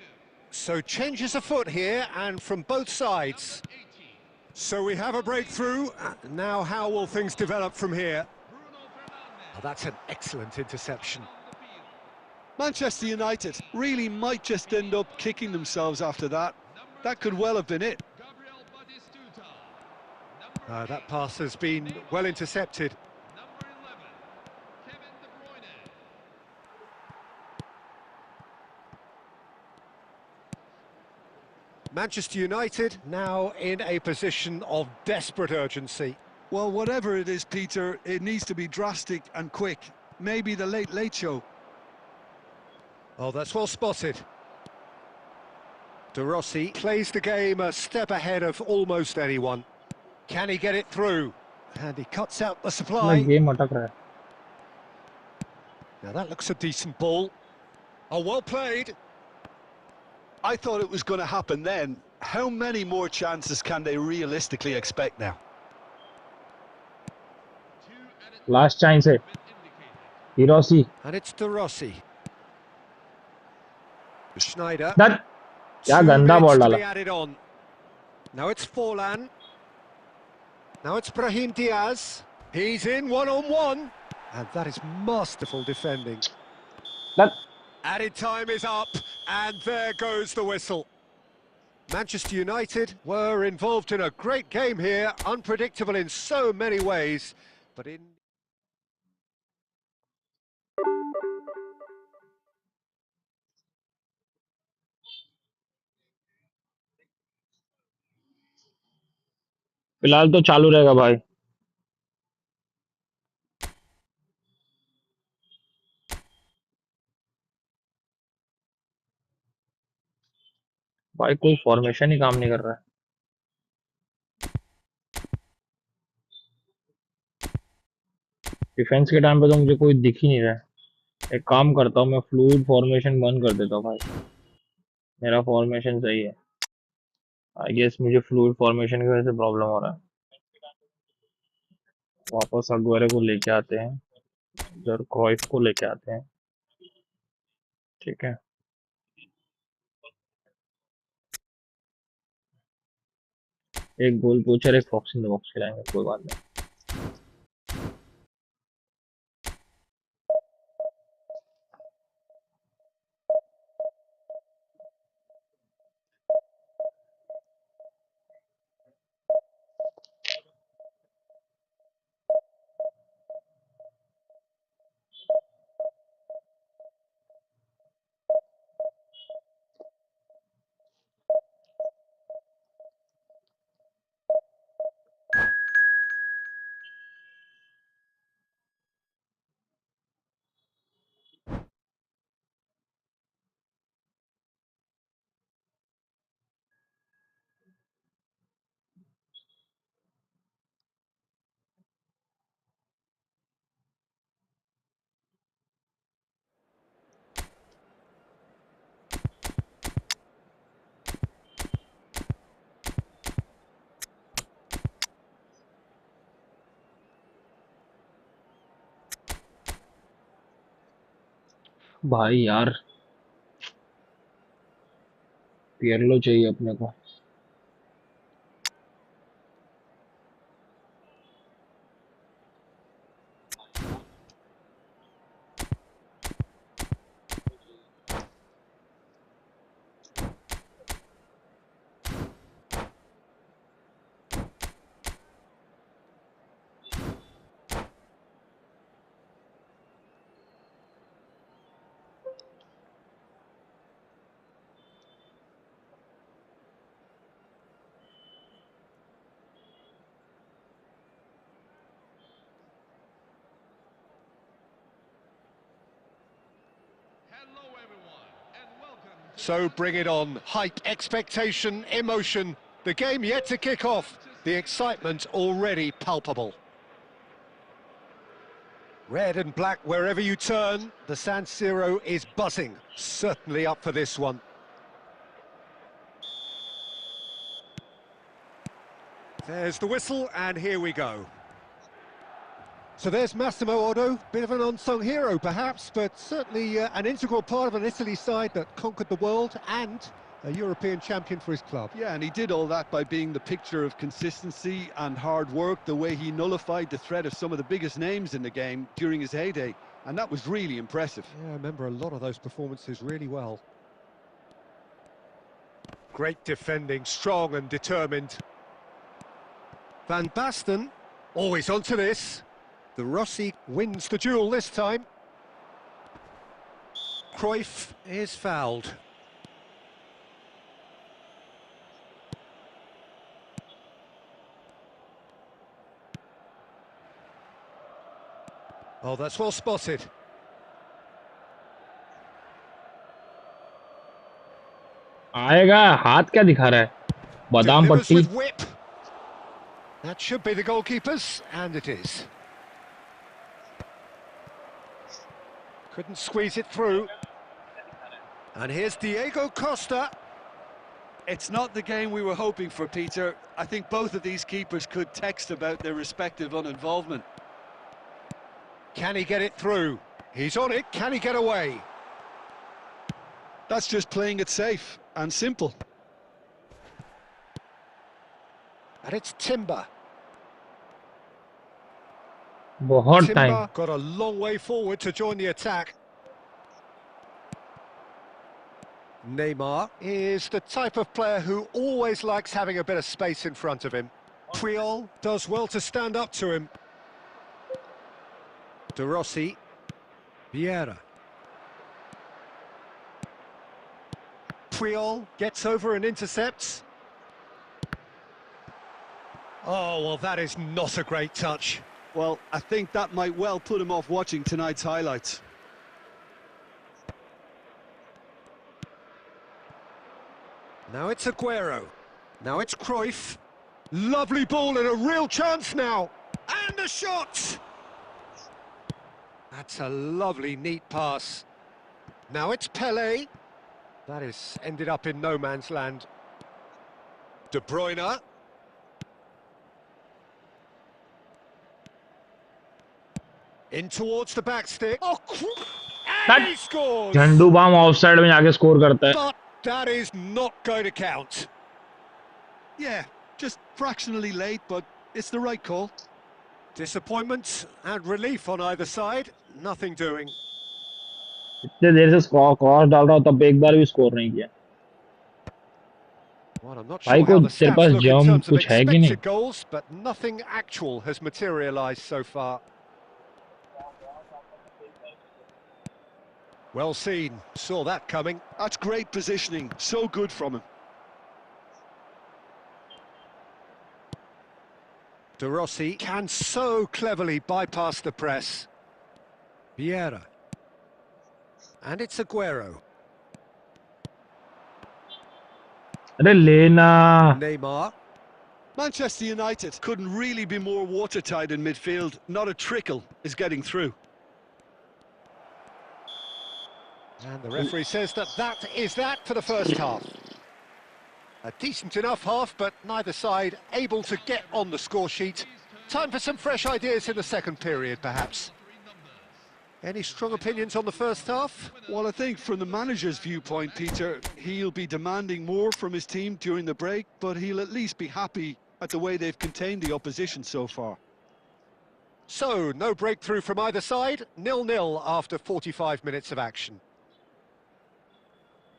So changes afoot here, and from both sides. Number 18. So we have a breakthrough. Now how will things develop from here? Bruno Fernandes. Oh, that's an excellent interception. On the field. Manchester United really might just end up kicking themselves after that. That could well have been it. Gabriel Batistuta. Number That 8. pass has been well intercepted. Number 11. Kevin De Bruyne. Manchester United now in a position of desperate urgency. Well, whatever it is, Peter, it needs to be drastic and quick. Maybe the late late show. Oh, that's well spotted. De Rossi plays the game a step ahead of almost anyone. Can he get it through? And he cuts out the मैं supply. Game अटक रहा है. Now that looks a decent ball. Oh, well played. I thought it was going to happen then. How many more chances can they realistically expect now? Two added last chance है. have been indicated. Hiroshi. And it's De Rossi. Schneider. That क्या 2 गंदा minutes ball to डाला. be added on. Now it's Forlan. Now it's Brahim Diaz. He's in one-on-one. And that is masterful defending. That Added time is up, and there goes the whistle. Manchester United were involved in a great game here, unpredictable in so many ways, but in... फिलहाल तो चालू रहेगा भाई. भाई कोई formation ही काम नहीं कर रहा है. डिफेंस के टाइम पे तो मुझे कोई दिख ही नहीं रहा है. एक काम करता हूँ, मैं फ्लूइड फॉर्मेशन बंद कर देता हूँ भाई. मेरा फॉर्मेशन सही है. आई गेस मुझे फ्लूइड फॉर्मेशन की वजह से प्रॉब्लम हो रहा है. वापस अगुएरो को लेके आते हैं, इधर क्रॉइफ को लेके आते हैं. ठीक है. एक गोल पोचर, एक फॉक्स इन द बॉक्स खिलाएंगे, कोई बात नहीं. भाई यार, पियरलो चाहिए अपने को. Hello, everyone, and welcome to So bring it on. Hype, expectation, emotion. The game yet to kick off. The excitement already palpable. Red and black wherever you turn. The San Siro is buzzing. Certainly up for this one. There's the whistle, and here we go. So there's Massimo Otto, bit of an unsung hero perhaps, but certainly an integral part of an Italy side that conquered the world and a European champion for his club. Yeah, and he did all that by being the picture of consistency and hard work, the way he nullified the threat of some of the biggest names in the game during his heyday, and that was really impressive. Yeah, I remember a lot of those performances really well. Great defending, strong and determined. Van Basten, always onto this. The Rossi wins the duel this time. Cruyff is fouled. Oh, that's well spotted. आएगा, हाथ क्या दिखा रहा है? बादाम Delivers पट्टी. with whip. That should be the goalkeeper's, and it is. Couldn't squeeze it through. And here's Diego Costa. It's not the game we were hoping for, Peter. I think both of these keepers could text about their respective uninvolvement. Can he get it through? He's on it. Can he get away? That's just playing it safe and simple. And it's Timber. बहुत Timber time. got a long way forward to join the attack. Neymar is the type of player who always likes having a bit of space in front of him. Puyol does well to stand up to him. De Rossi. Vieira. Puyol gets over and intercepts. Oh, well, that is not a great touch. Well, I think that might well put him off watching tonight's highlights. Now it's Aguero. Now it's Cruyff. Lovely ball and a real chance now. And a shot! That's a lovely, neat pass. Now it's Pelé. That is ended up in no man's land. De Bruyne. In towards the back stick. Oh, and he scores! Zandu balm offside में जाके score करता है. But that is not going to count. Yeah, just fractionally late, but it's the right call. Disappointment and relief on either side. Nothing doing. इतने देर से cross डाल रहा हूँ तब एक बार भी स्कोर नहीं किया. Well, I'm not भाई sure को how the तेरे stats पास look in जम terms of कुछ है कि नहीं? expected goals, but nothing actual has materialised so far. Well seen, saw that coming. That's great positioning, so good from him. De Rossi can so cleverly bypass the press. Vieira. And it's Aguero. अरे लेना. Neymar. Manchester United couldn't really be more watertight in midfield. Not a trickle is getting through. And the referee says that is that for the first half. A decent enough half, but neither side able to get on the score sheet. Time for some fresh ideas in the second period, perhaps. Any strong opinions on the first half? Well, I think from the manager's viewpoint, Peter, he'll be demanding more from his team during the break, but he'll at least be happy at the way they've contained the opposition so far. So, no breakthrough from either side, 0-0 after 45 minutes of action.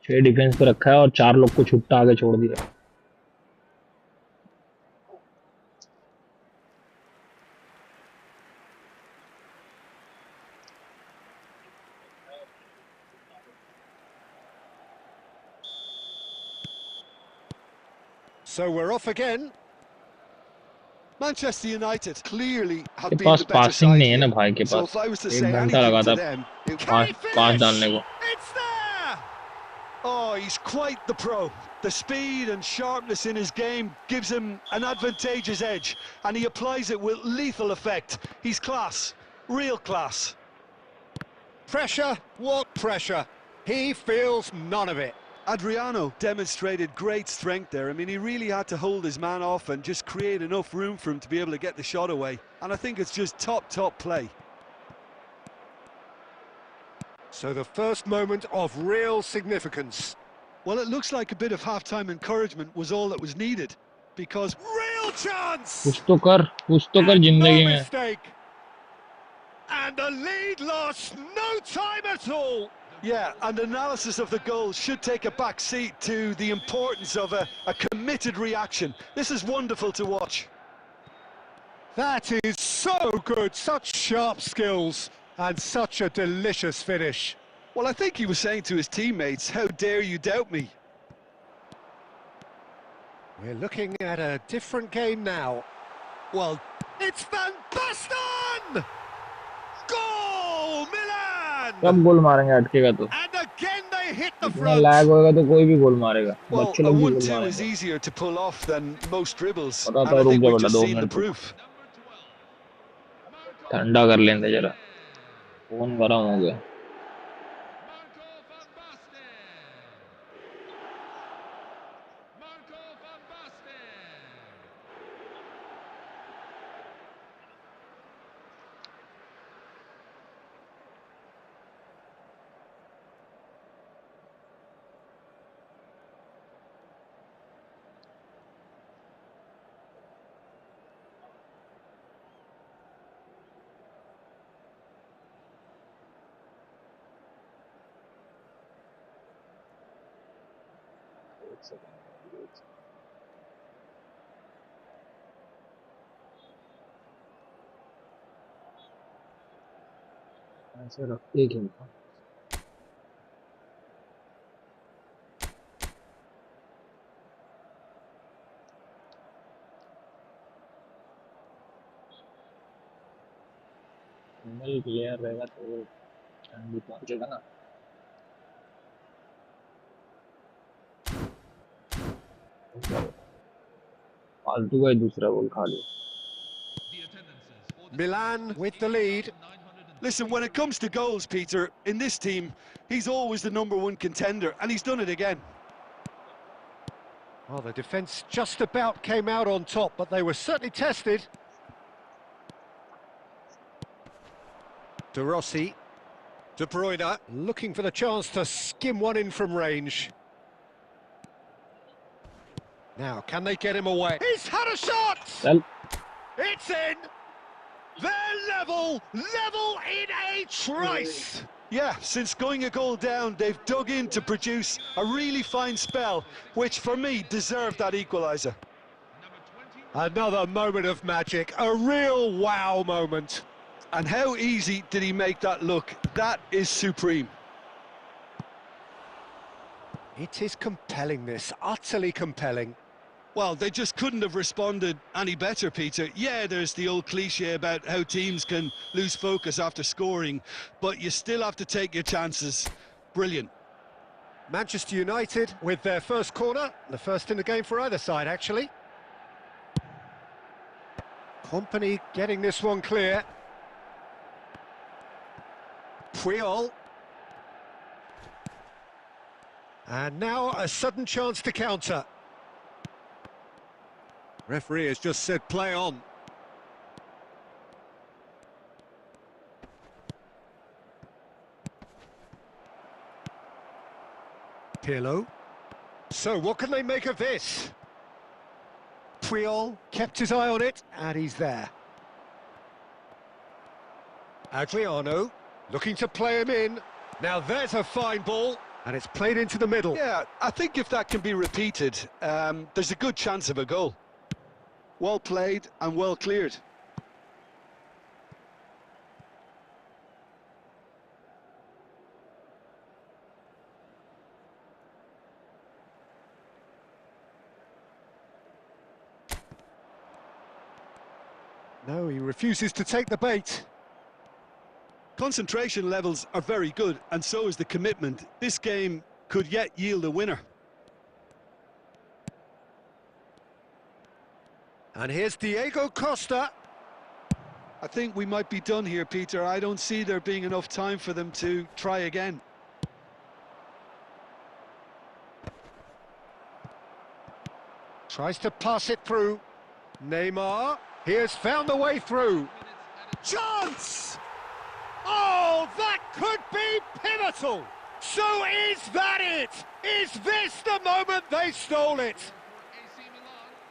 6 defence पे रखा है और 4 लोग को छुट्टा आगे छोड़ दिया. So we're off again. Manchester United clearly have के been pass the better passing side नहीं है ना here. भाई के So pass. if I was to 1 say घंटा anything लगा to था them, it Can he pass finish? डालने को. It's there! Oh, he's quite the pro. The speed and sharpness in his game gives him an advantageous edge, and he applies it with lethal effect. He's class, real class. Pressure? What pressure? He feels none of it. Adriano demonstrated great strength there. I mean, he really had to hold his man off and just create enough room for him to be able to get the shot away. And I think it's just top play. So the first moment of real significance. Well, it looks like a bit of half-time encouragement was all that was needed, because Real chance! कुछ तो कर And जिंदगी no में. mistake. And the lead lost no time at all. yeah, and analysis of the goal should take a back seat to the importance of a committed reaction. This is wonderful to watch. That is so good, such sharp skills and such a delicious finish. Well, I think he was saying to his teammates, how dare you doubt me? We're looking at a different game now. Well, it's Van Basten! Goal! कब Milan! गोल मारेंगे अटकेगा तो And again they hit the इतना lag front. होएगा तो कोई भी गोल मारेगा Well, बच्चे a लोग भी गोल 1-2 is मारेंगे easier to pull off than most dribbles, बताता and I हूँ रुक think जा we've बेटा just दो seen the मिनट रुक proof. ठंडा कर लेंगे जरा फोन गरम हो गया ऐसे रख के खेलता फीमेल प्लेयर रहेगा तो ठंडी पहुंचेगा ना फालतू का ही दूसरा गोल खा लिया Milan with the lead. Listen, when it comes to goals, Peter, in this team, he's always the #1 contender, and he's done it again. Well, the defence just about came out on top, but they were certainly tested. De Rossi. De Bruyne looking for the chance to skim one in from range. Now, can they get him away? He's had a shot! चल It's in! They're level in a trice! Yeah, since going a goal down, they've dug in to produce a really fine spell, which for me deserved that equaliser. Another moment of magic, a real wow moment. And how easy did he make that look? That is supreme. It is compelling, this, utterly compelling. Well, they just couldn't have responded any better, Peter. Yeah, there's the old cliche about how teams can lose focus after scoring, but you still have to take your chances. Brilliant. Manchester United with their first corner, the first in the game for either side, actually. Company getting this one clear. Puyol. And now a sudden chance to counter. Referee has just said play on. Pirlo. So what can they make of this? Puyol kept his eye on it, and he's there. Adriano looking to play him in. Now there's a fine ball, and it's played into the middle. Yeah, I think if that can be repeated, there's a good chance of a goal. Well played and well cleared. No, he refuses to take the bait. Concentration levels are very good, and so is the commitment. This game could yet yield a winner. And here's Diego Costa. I think we might be done here, Peter. I don't see there being enough time for them to try again. Tries to pass it through. Neymar, he has found the way through. Chance! Oh, that could be pivotal! So is that it? Is this the moment they stole it?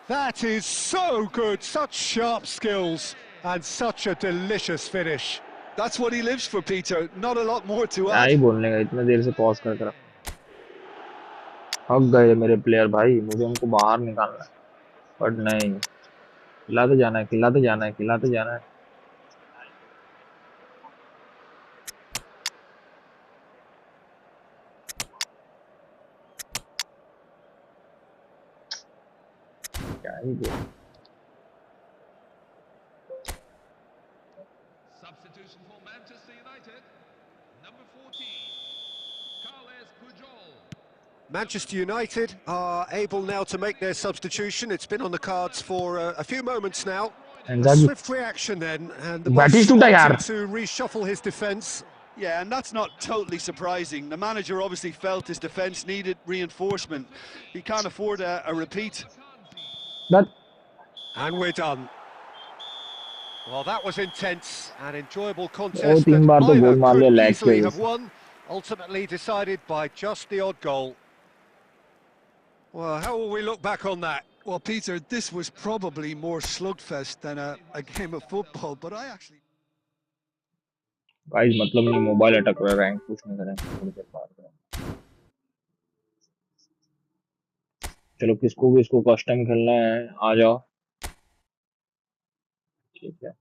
That is so good, such sharp skills, and such a delicious finish. That's what he lives for, Peter. Not a lot more to क्या ही add. बोलने का इतना देर से pause कर कर हक गए मेरे प्लेयर भाई मुझे उनको बाहर निकालना है बट नहीं खिलाते जाना है खिलाते जाना है खिलाते जाना है क्या ही बोल Substitution for Manchester United, number 14, Carles Pujol. Manchester United are able now to make their substitution. It's been on the cards for a few moments now. A Inzaghi. swift reaction then, and the boss Battistuta wanting यार. to reshuffle his defence. Yeah, and that's not totally surprising. The manager obviously felt his defence needed reinforcement. He can't afford a repeat. That And we're done. Well, that was intense and enjoyable वो contest that 3 बार तो either गोल मार could लिया leg की easily वजह have से. won, ultimately decided by just the odd goal. Well, how will we look back on that? Well, Peter, this was probably more slugfest than a game of football, but I actually... guys मतलब नहीं mobile अटक रहा है rank push नहीं करें थोड़ी देर बाद. चलो किसको भी इसको कस्टम खेलना है आ जाओ. ठीक है.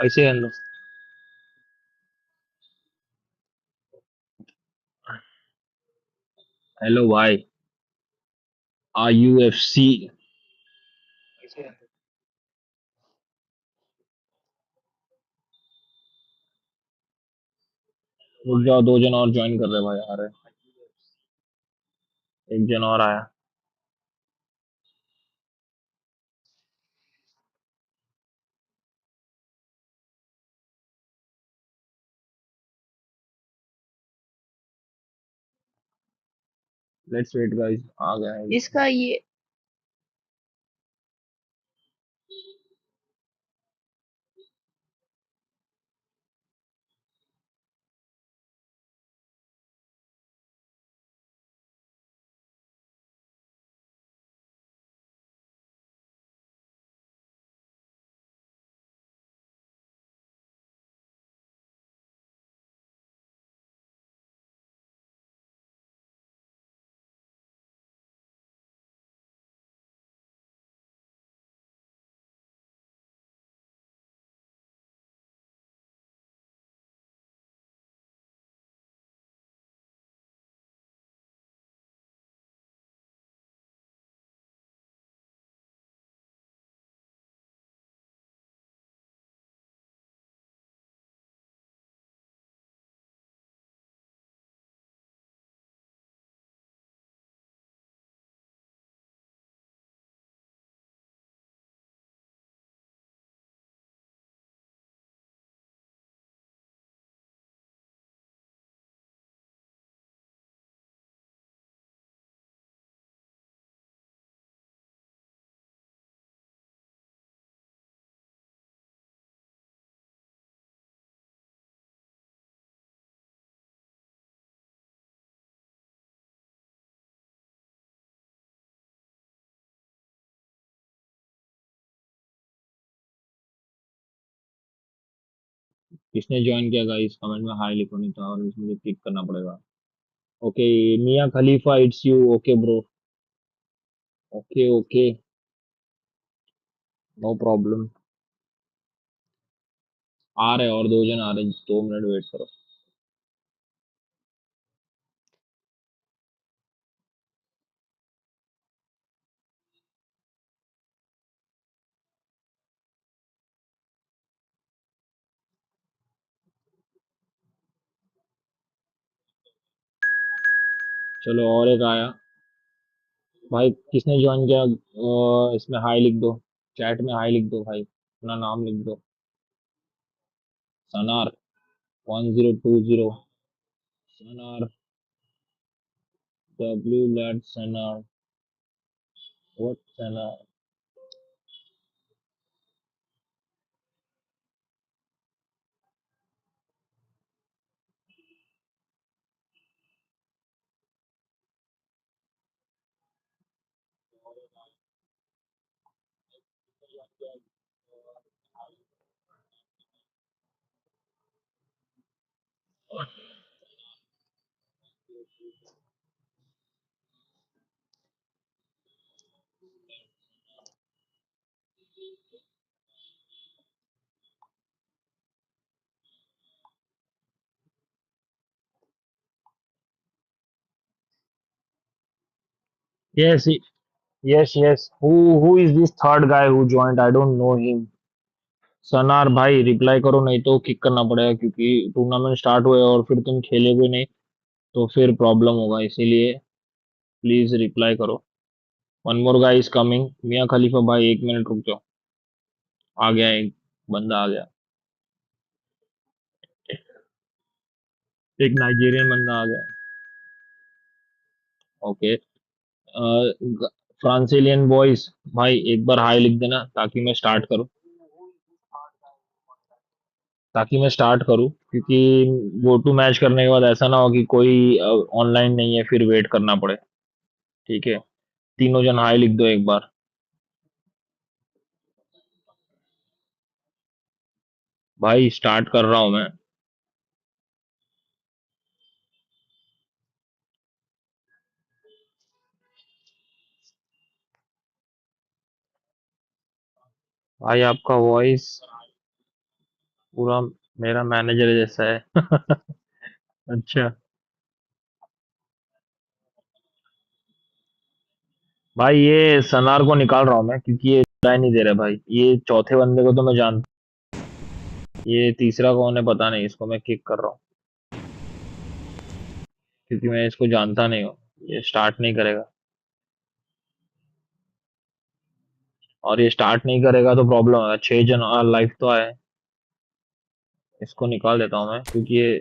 ऐसे हैं लोग. हेलो भाई RUFC. रुक जाओ 2 जन और ज्वाइन कर रहे हैं भाई आ रहे हैं. एक जन और आया. लेट्स वेट गाइस आ गया है. इसका ये किसने ज्वाइन किया गाइस कमेंट में हाई लिखो नहीं तो और मुझे क्लिक करना पड़ेगा. Okay Mia Khalifa it's you. Okay bro. Okay okay. No problem. आ रहे और दो जन आ रहे, 2 मिनट वेट करो। चलो और एक आया। भाई किसने ज्वाइन किया? इसमें हाई लिख दो, चैट में हाई लिख दो भाई, अपना नाम लिख दो। सनार 1020। सनार, डब्ल्यू लेट सनार, व्हाट सनार। Yes, yes, yes. Who is this third guy who joined? I don't know him. Sanawar भाई रिप्लाई करो, नहीं तो किक करना पड़ेगा, क्योंकि टूर्नामेंट स्टार्ट हुए और फिर तुम खेलोगे नहीं तो फिर प्रॉब्लम होगा, इसीलिए प्लीज रिप्लाई करो। One more guy is coming. मियाँ खलीफा भाई 1 मिनट रुक जाओ, आ गया एक बंदा आ गया, एक नाइजीरियन बंदा आ गया। ओके। फ्रांसीलियन बॉयज भाई एक बार हाई लिख देना, ताकि मैं स्टार्ट करूं, क्योंकि गो टू मैच करने के बाद ऐसा ना हो कि कोई ऑनलाइन नहीं है फिर वेट करना पड़े। ठीक है, तीनों जन हाई लिख दो एक बार। भाई स्टार्ट कर रहा हूं मैं। भाई आपका वॉइस पूरा मेरा मैनेजर जैसा है। अच्छा। भाई ये सनार को निकाल रहा हूँ मैं, क्योंकि ये रिप्लाई नहीं दे रहा भाई। ये चौथे बंदे को तो मैं जानता, ये तीसरा कौन है पता नहीं, इसको मैं किक कर रहा हूँ, क्योंकि मैं इसको जानता नहीं हूँ। ये स्टार्ट नहीं करेगा, और ये स्टार्ट नहीं करेगा तो प्रॉब्लम है। 6 जन और लाइफ तो आए। इसको निकाल देता हूँ मैं, क्योंकि ये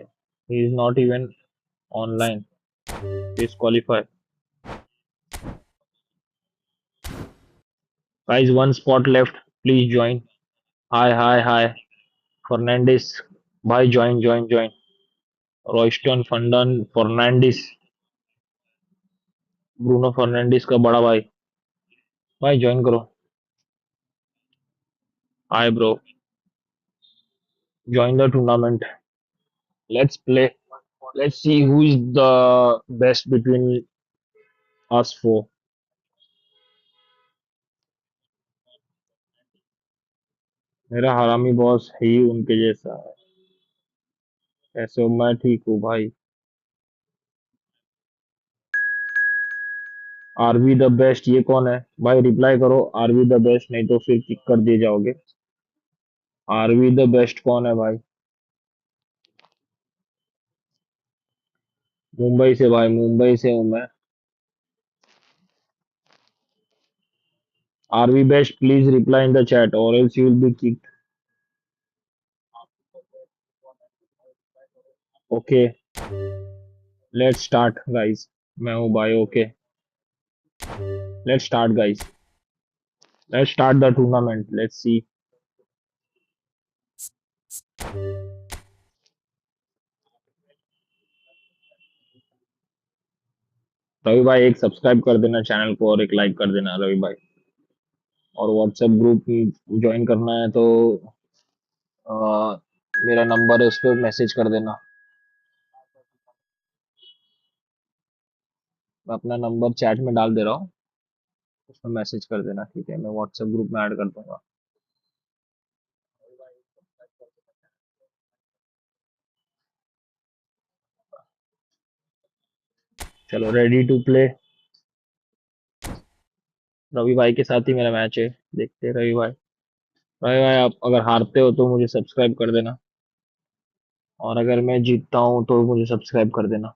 ही is not even online, disqualify. Guys one spot left, please join. Hi hi hi, Fernandes भाई ज्वाइन ज्वाइन ज्वाइन। रॉयस्टन फंडन फर्नांडिस, ब्रूनो फर्नांडिस का बड़ा भाई, भाई ज्वाइन करो। Hi bro, join the tournament, let's play, let's see who is the best between us four. मेरा हरामी boss ही उनके जैसा है। ऐसे हो, मैं ठीक हूँ भाई। आर वी द बेस्ट, ये कौन है भाई? रिप्लाई करो आर वी द बेस्ट, नहीं तो फिर किक कर दिए जाओगे। आर वी द बेस्ट कौन है भाई? मुंबई से भाई, मुंबई से हूँ मैं। Are we best, please reply in the chat और else you will be kicked. Okay, let's start guys. मैं हूँ भाई, okay. Let's start guys, let's start the tournament, let's see. Ravi भाई एक सब्सक्राइब कर देना चैनल को, और एक लाइक कर देना रवि भाई। और व्हाट्सएप ग्रुप ज्वाइन करना है तो अ, मेरा नंबर है, उस पर मैसेज कर देना। मैं अपना नंबर चैट में डाल दे रहा हूँ, उसमें मैसेज कर देना, ठीक है? मैं व्हाट्सएप ग्रुप में ऐड कर दूंगा। चलो रेडी टू प्ले। रवि भाई के साथ ही मेरा मैच है, देखते हैं रवि भाई। रवि भाई आप अगर हारते हो तो मुझे सब्सक्राइब कर देना, और अगर मैं जीतता हूँ तो मुझे सब्सक्राइब कर देना।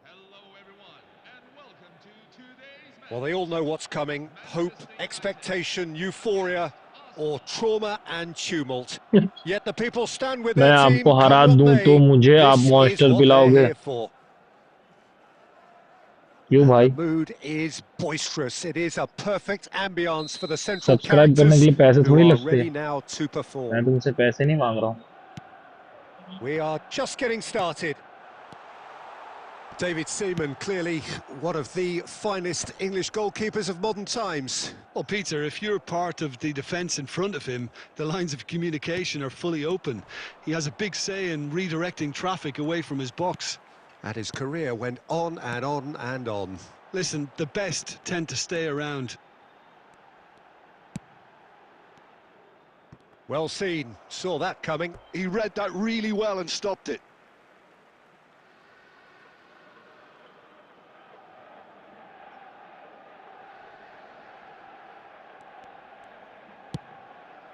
Hello, everyone, and welcome to today's match. Well, they all know what's coming. Hope, expectation, euphoria, or trauma and tumult. Yet the people stand with मैं their आपको team, come हरा what दूं तो may. मुझे आप This is monster what they're पिलाओगे? here for. क्यों And the भाई? mood is boisterous. It is a perfect ambience for the central subscribe करने के characters लिए पैसे who थोड़ी are लगते ready हैं। now to मैं perform. तुमसे पैसे नहीं मांग रहा हूँ। We are just getting started. David Seaman, clearly one of the finest English goalkeepers of modern times. Well, Peter, if you're part of the defence in front of him, the lines of communication are fully open. He has a big say in redirecting traffic away from his box. And his career went on and on and on. Listen, the best tend to stay around. Well seen, saw that coming. He read that really well and stopped it.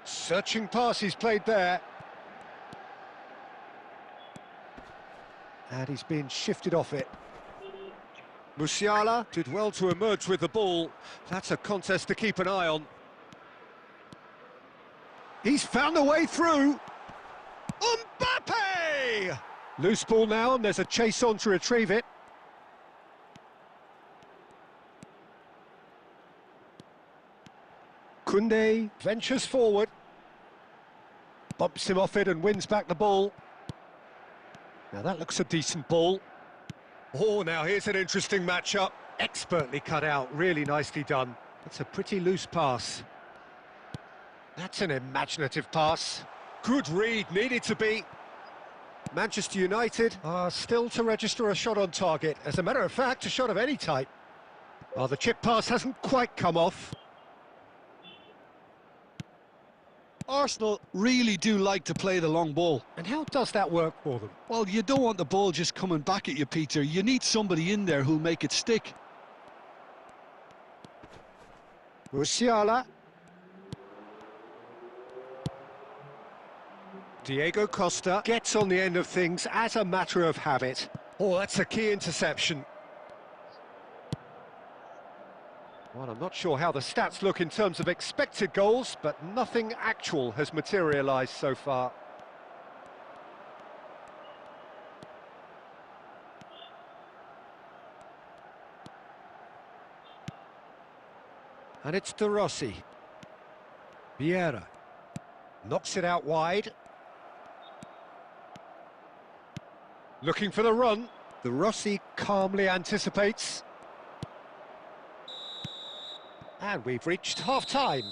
Searching pass he's played there. And he's been shifted off it. Musiala did well to emerge with the ball. That's a contest to keep an eye on. He's found a way through. Mbappe! Loose ball now, and there's a chase on to retrieve it. Koundé ventures forward. Bumps him off it and wins back the ball. Now that looks a decent ball. Oh, now here's an interesting matchup. Expertly cut out, really nicely done. That's a pretty loose pass. That's an imaginative pass. Good read, needed to be. Manchester United are still to register a shot on target. As a matter of fact, a shot of any type. Well, the chip pass hasn't quite come off. Arsenal really do like to play the long ball. And how does that work for them? Well, you don't want the ball just coming back at you, Peter. You need somebody in there who'll make it stick. Musiala. Diego Costa gets on the end of things as a matter of habit. Oh, that's a key interception. Well, I'm not sure how the stats look in terms of expected goals, but nothing actual has materialised so far. And it's De Rossi. Vieira knocks it out wide. Looking for the run. De Rossi calmly anticipates. And we've reached half-time.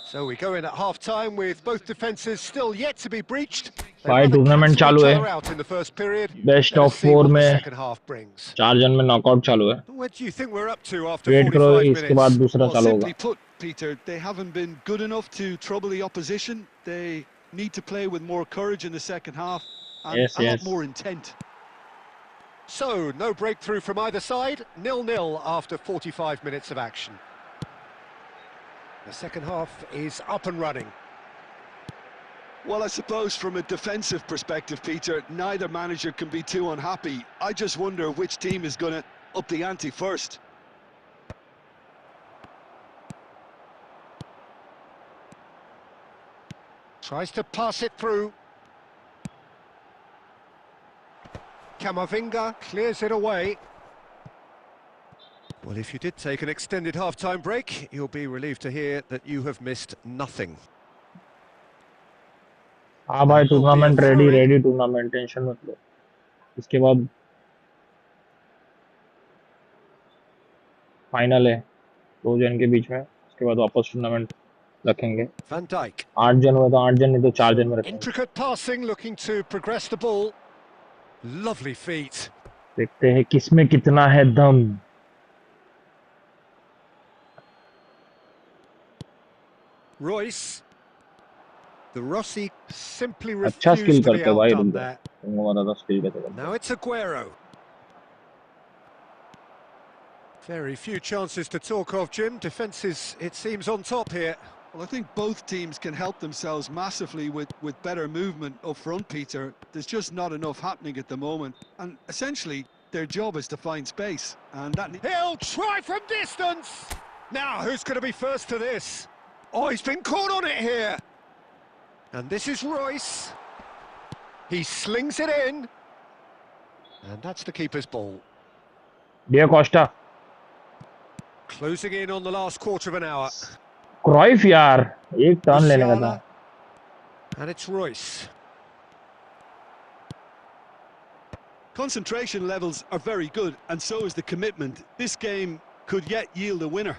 So we go in at half-time with both defences still yet to be breached. They भाई rather tournament cancel चालू each है। other out in the first period. Best Let us of see 4 what the में second half brings. 4 जन में knockout चालू है। Where do you think we're up to after wait करो, 45 इसके बाद minutes? दूसरा Well, चालू होगा। simply put, Peter, they haven't been good enough to trouble the opposition. They need to play with more courage in the second half and yes a lot yes. more intent. So, no breakthrough from either side. 0-0 after 45 minutes of action. The second half is up and running. Well, I suppose from a defensive perspective, Peter, neither manager can be too unhappy. I just wonder which team is going to up the ante first. Tries to pass it through. Camavinga clears it away. Well, if you did take an extended half-time break, you'll be relieved to hear that you have missed nothing. हाँ भाई, That will be a tournament ready throw-in. Ready, tournament tension मत लो। इसके बाद final है 2 जन के बीच में, उसके बाद वापस टूर्नामेंट रखेंगे। Van Dijk. 8 जन हुए तो 8 जन, नहीं तो 4 जन में Some रखेंगे। intricate passing, looking to progress the ball. Lovely feet. देखते हैं किसमें कितना है दम। Royce. The Rossi simply अच्छा स्किल refused to be करते हो भाई, रुक outdone जा। there. तुमको बता था स्किल कैसे करते Now it's Aguero. Very few chances to talk of, Jim. Defence is, it seems, on top here. Well, I think both teams can help themselves massively with better movement up front, Peter. There's just not enough happening at the moment. And essentially, their job is to find space. And that... He'll try from distance! Now, who's going to be first to this? Oh, he's been caught on it here. And this is Royce. He slings it in. And that's the keeper's ball. Diego Costa, Closing in on the last quarter of an hour. क्राइफ यार, एक turn लेने का था। And it's Royce. Concentration levels are very good, and so is the commitment. This game could yet yield a winner.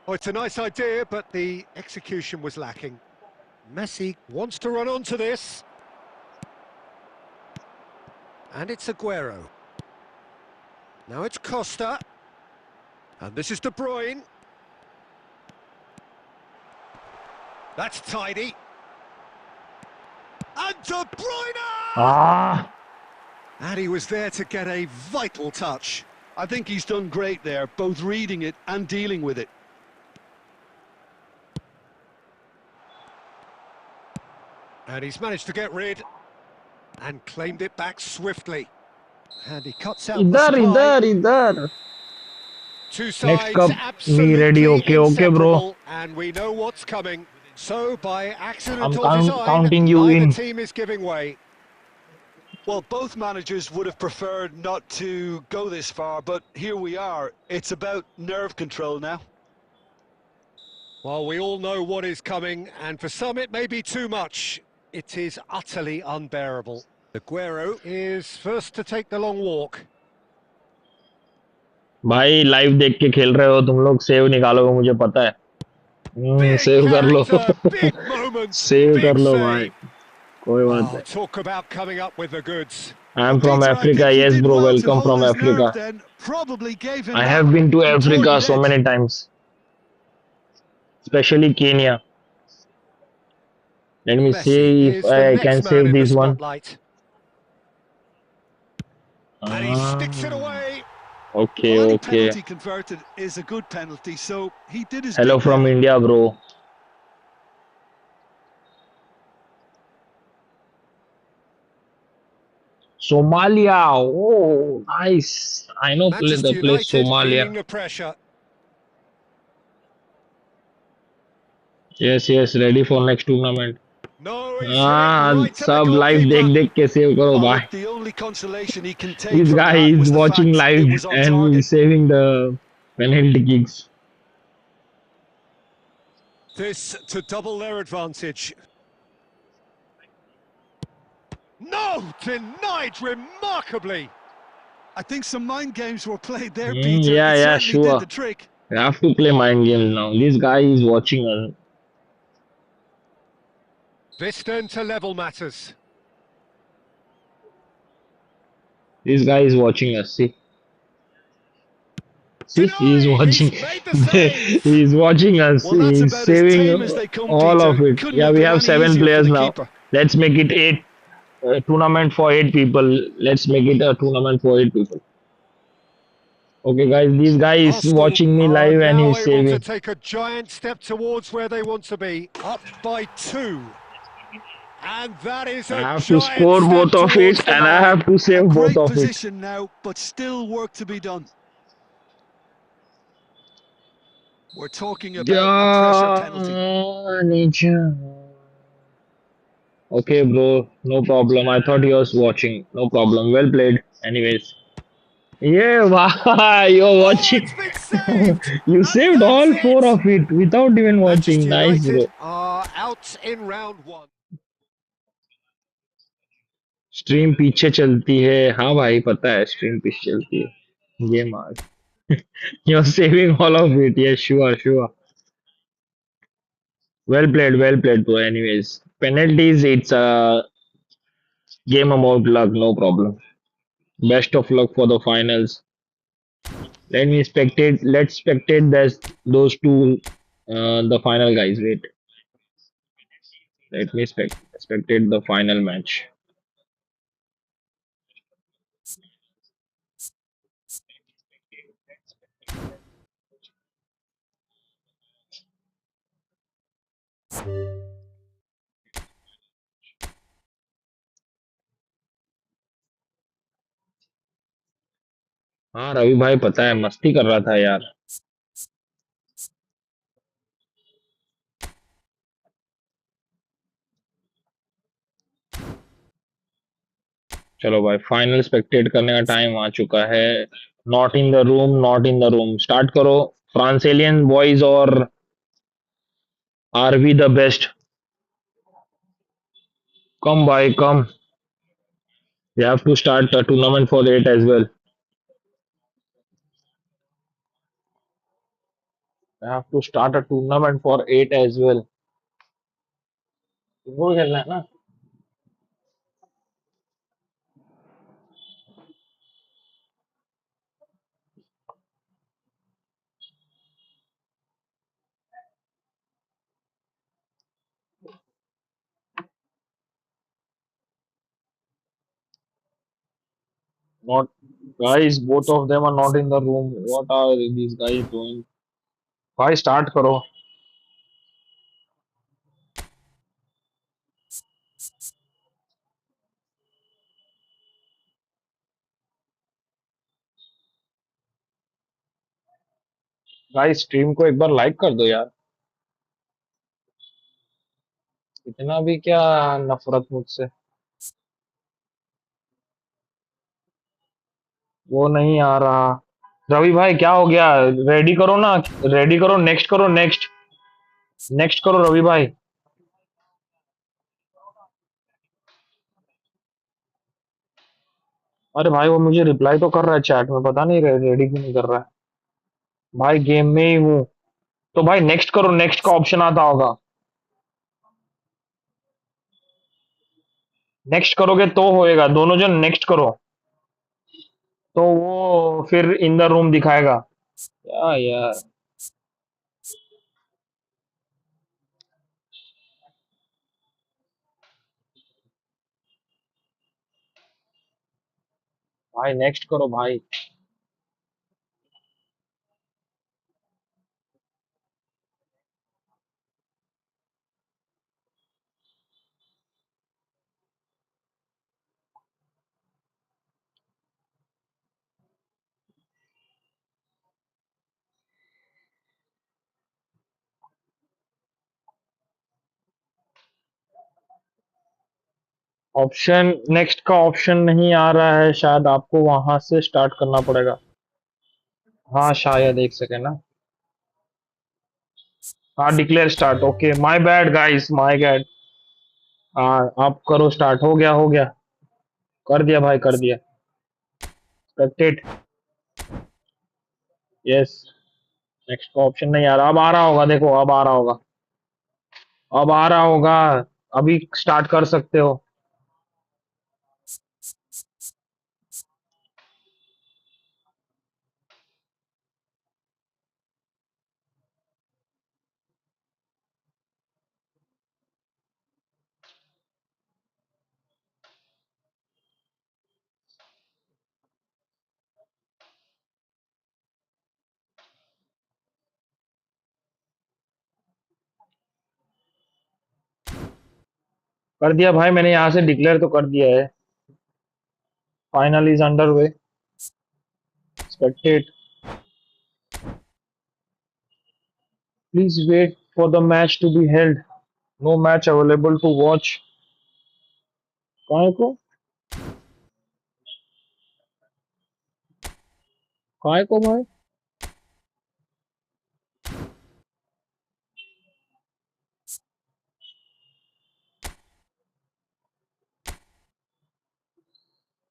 Oh, it's a nice idea, but the execution was lacking. Messi wants to run onto this. And it's Aguero. Now it's Costa. And this is De Bruyne. That's tidy. And De Bruyne! Ah, And he was there to get a vital touch. I think he's done great there, both reading it and dealing with it. And he's managed to get rid and claimed it back swiftly. And he cuts out the इधर supply. इधर इधर। Two Next sides cup, me absolutely ready. Okay, okay, bro. inseparable, and we know what's coming. So, by accident I'm or design, counting you neither in. team is giving way. Well, both managers would have preferred not to go this far, but here we are. It's about nerve control now. Well, we all know what is coming, and for some it may be too much. It is utterly unbearable. Aguero is first to take the long walk. भाई live देख के खेल रहे हो तुम लोग, save निकालोगे मुझे पता है। Big सेव कर लो। character, big moments, save big कर लो भाई, save. कोई बात Oh, नहीं। talk about coming up with the goods. I'm from Peter, I Africa. think he Yes, did bro. well to Welcome hold from his nerve Africa. then, probably gave him I that have been to Africa important so edge. many times, especially Kenya. Let me see if Messi is the I next can man save in the this one. spotlight. And he sticks it away. Okay, Well, any okay. penalty converted is a good penalty, so he did his Hello bit from there. India, bro. Somalia. Oh, nice. I know Manchester the place United feeling Somalia. the pressure. Yes, yes. Ready for next tournament. No, he's hit it right at the सब live देख goalkeeper. देख के save करो Well, भाई। look, the only consolation he can take This from guy that is was the watching fact it live was on and target. saving the penalty kicks. This to double their advantage. No, denied remarkably. I think some mind games were played there, Peter. Yeah, It yeah, certainly did sure. the trick. We have to play mind games now. This guy is watching us. This then to level matters. This guy is watching us. See, he is Denied! watching. He's made the save. He is watching us. Well, that's He is about as saving tame as they come, all Peter. of it. Couldn't Yeah, have we been have any 7 easier for players the now. keeper. Let's make it 8. Tournament for 8 people. Let's make it a tournament for 8 people. Okay, guys, this guy is Arsenal watching me are live and now he's able to saving. take a giant step towards where they want to be. Up by 2. And that is I a have to giant score step both of towards it the and I line. have to A save both great of it. position now, but still work to be done. We're talking about a pressure penalty. Nature. Okay, bro. No problem. I thought he was watching. No problem. Well played. Anyways, yeah, wow, you're Oh, watching. it's been saved! You And saved that's all it! four of it without even watching. Manchester Nice, United bro. are out in round one. Stream पीछे चलती है, हाँ भाई पता है stream पीछे चलती है, गेम आज। You're saving all of it, yes, sure, sure. Well played, bro. Anyways, penalties, it's a game about luck, no problem. Best of luck for the finals. Let's spectate those two, the final guys. Wait, let me spectate the final match. हाँ रवि भाई पता है मस्ती कर रहा था यार। चलो भाई फाइनल स्पेक्टेट करने का टाइम आ चुका है। Not in the room, not in the room, start करो। फ्रांसेलियन बॉयज और आर वी द बेस्ट? कम भाई कम। We have to start a tournament for it as well. We have to start a tournament for it as well. वो खेलना है ना। Not guys, both of them are not in the room. What are these guys doing? भाई start करो। Guys stream को एक बार like कर दो यार। इतना भी क्या नफरत मुझसे। वो नहीं आ रहा। रवि भाई क्या हो गया? रेडी करो ना। रेडी करो, नेक्स्ट करो, नेक्स्ट। नेक्स्ट करो रवि भाई। अरे भाई वो मुझे रिप्लाई तो कर रहा है चैट में, पता नहीं रेडी क्यों नहीं कर रहा है। भाई गेम में ही हूँ। तो भाई नेक्स्ट करो, नेक्स्ट का ऑप्शन आता होगा। नेक्स्ट करोगे तो होएगा, दोनों जन नेक्स्ट करो। तो वो फिर इन द रूम दिखाएगा। क्या यार। भाई नेक्स्ट करो भाई। ऑप्शन नेक्स्ट का ऑप्शन नहीं आ रहा है, शायद आपको वहां से स्टार्ट करना पड़ेगा। हाँ शायद, एक सेकेंड ना। हाँ declare start, okay my bad guys, my bad. हाँ आप करो स्टार्ट, हो गया हो गया। कर दिया भाई कर दिया। स्पेक्टेट। यस। नेक्स्ट का ऑप्शन नहीं आ रहा, अब आ रहा होगा, देखो अब आ रहा होगा। अब आ रहा होगा। अभी स्टार्ट कर सकते हो। कर दिया भाई मैंने, यहाँ से डिक्लेयर तो कर दिया है। Final is under way. Spectate. Please wait for the match to be held. No match available to watch. कौन को? काय को भाई?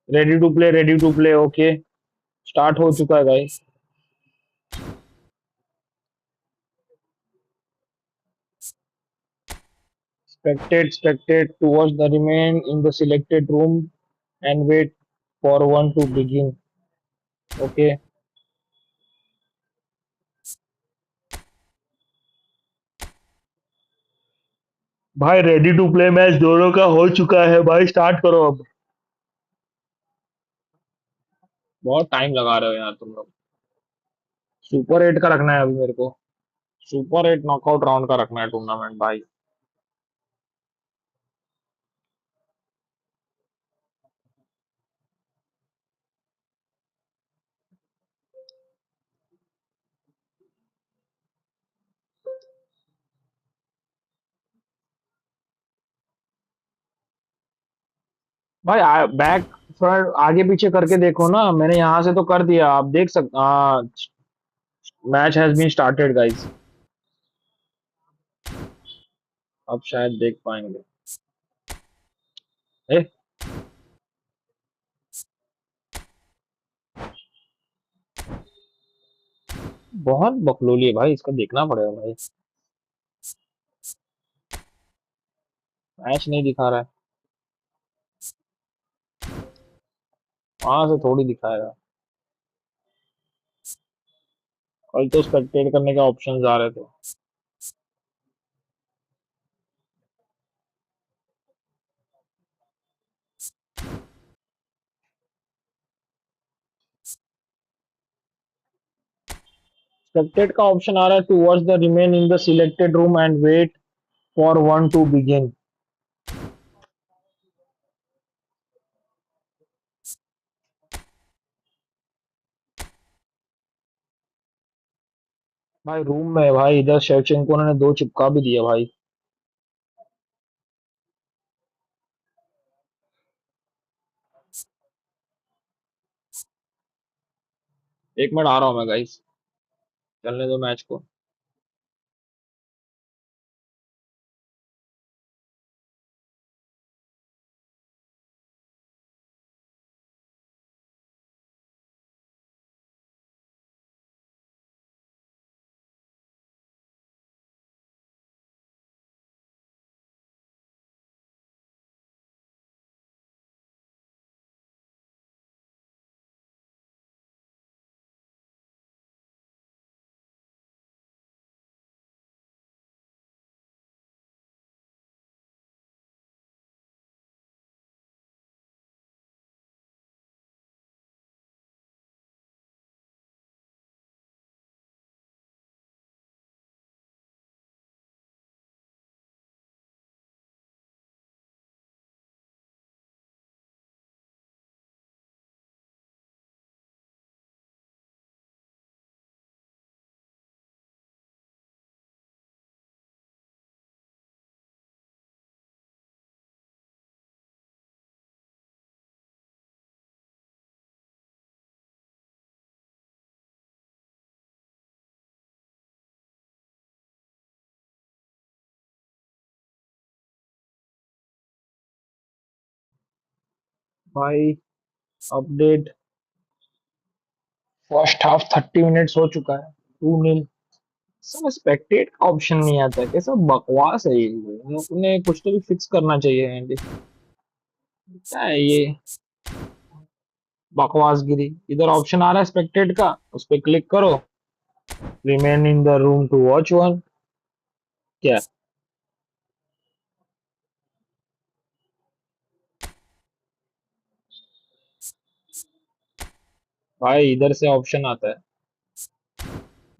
Ready to play okay. Start हो चुका है guys. Spectate to watch the remain in the selected room and wait for one to begin. Okay. भाई ready to play match दोनों का हो चुका है भाई, स्टार्ट करो अब। बहुत टाइम लगा रहे हो यार तुम लोग। सुपर एट का रखना है अभी मेरे को। सुपर एट नॉकआउट राउंड का रखना है टूर्नामेंट भाई। भाई बैक फ्रंट आगे पीछे करके देखो ना, मैंने यहाँ से तो कर दिया, आप देख सकते। Match has been started guys. अब शायद देख पाएंगे। ए, बहुत बकलोली है भाई, इसका देखना पड़ेगा भाई। मैच नहीं दिखा रहा है, वहां से थोड़ी दिखाएगा। कल तो स्पेक्टेट करने के ऑप्शंस आ रहे थे। स्पेक्टेट का ऑप्शन आ रहा है to watch the remain in the selected room and wait for one to begin. भाई रूम में है भाई, इधर शेवचेंको ने दो चिपका भी दिया भाई। एक मिनट आ रहा हूँ मैं गाइस, चलने दो मैच को। भाई अपडेट, फर्स्ट हाफ 30 मिनट्स हो चुका है, 2-0। सब स्पेक्टेट का ऑप्शन नहीं आता, कैसा बकवास है ये, इन लोगों ने कुछ तो भी फिक्स करना चाहिए एंड क्या है ये बकवासगिरी। इधर ऑप्शन आ रहा है स्पेक्टेट का, उस पर क्लिक करो, remain in the room to watch one. क्या भाई, इधर से ऑप्शन आता है,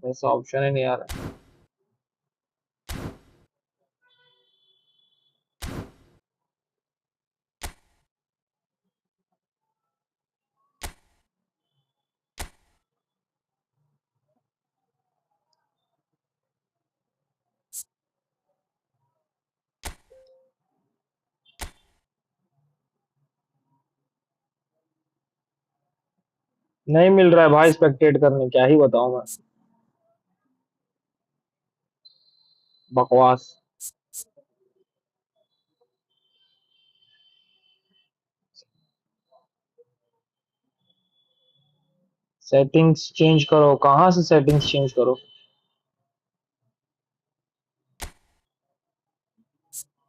ऐसा ऑप्शन ही नहीं आ रहा। नहीं मिल रहा है भाई स्पेक्टेट करने, क्या ही बताऊं मैं। बकवास। सेटिंग्स चेंज करो, कहाँ से सेटिंग्स चेंज करो?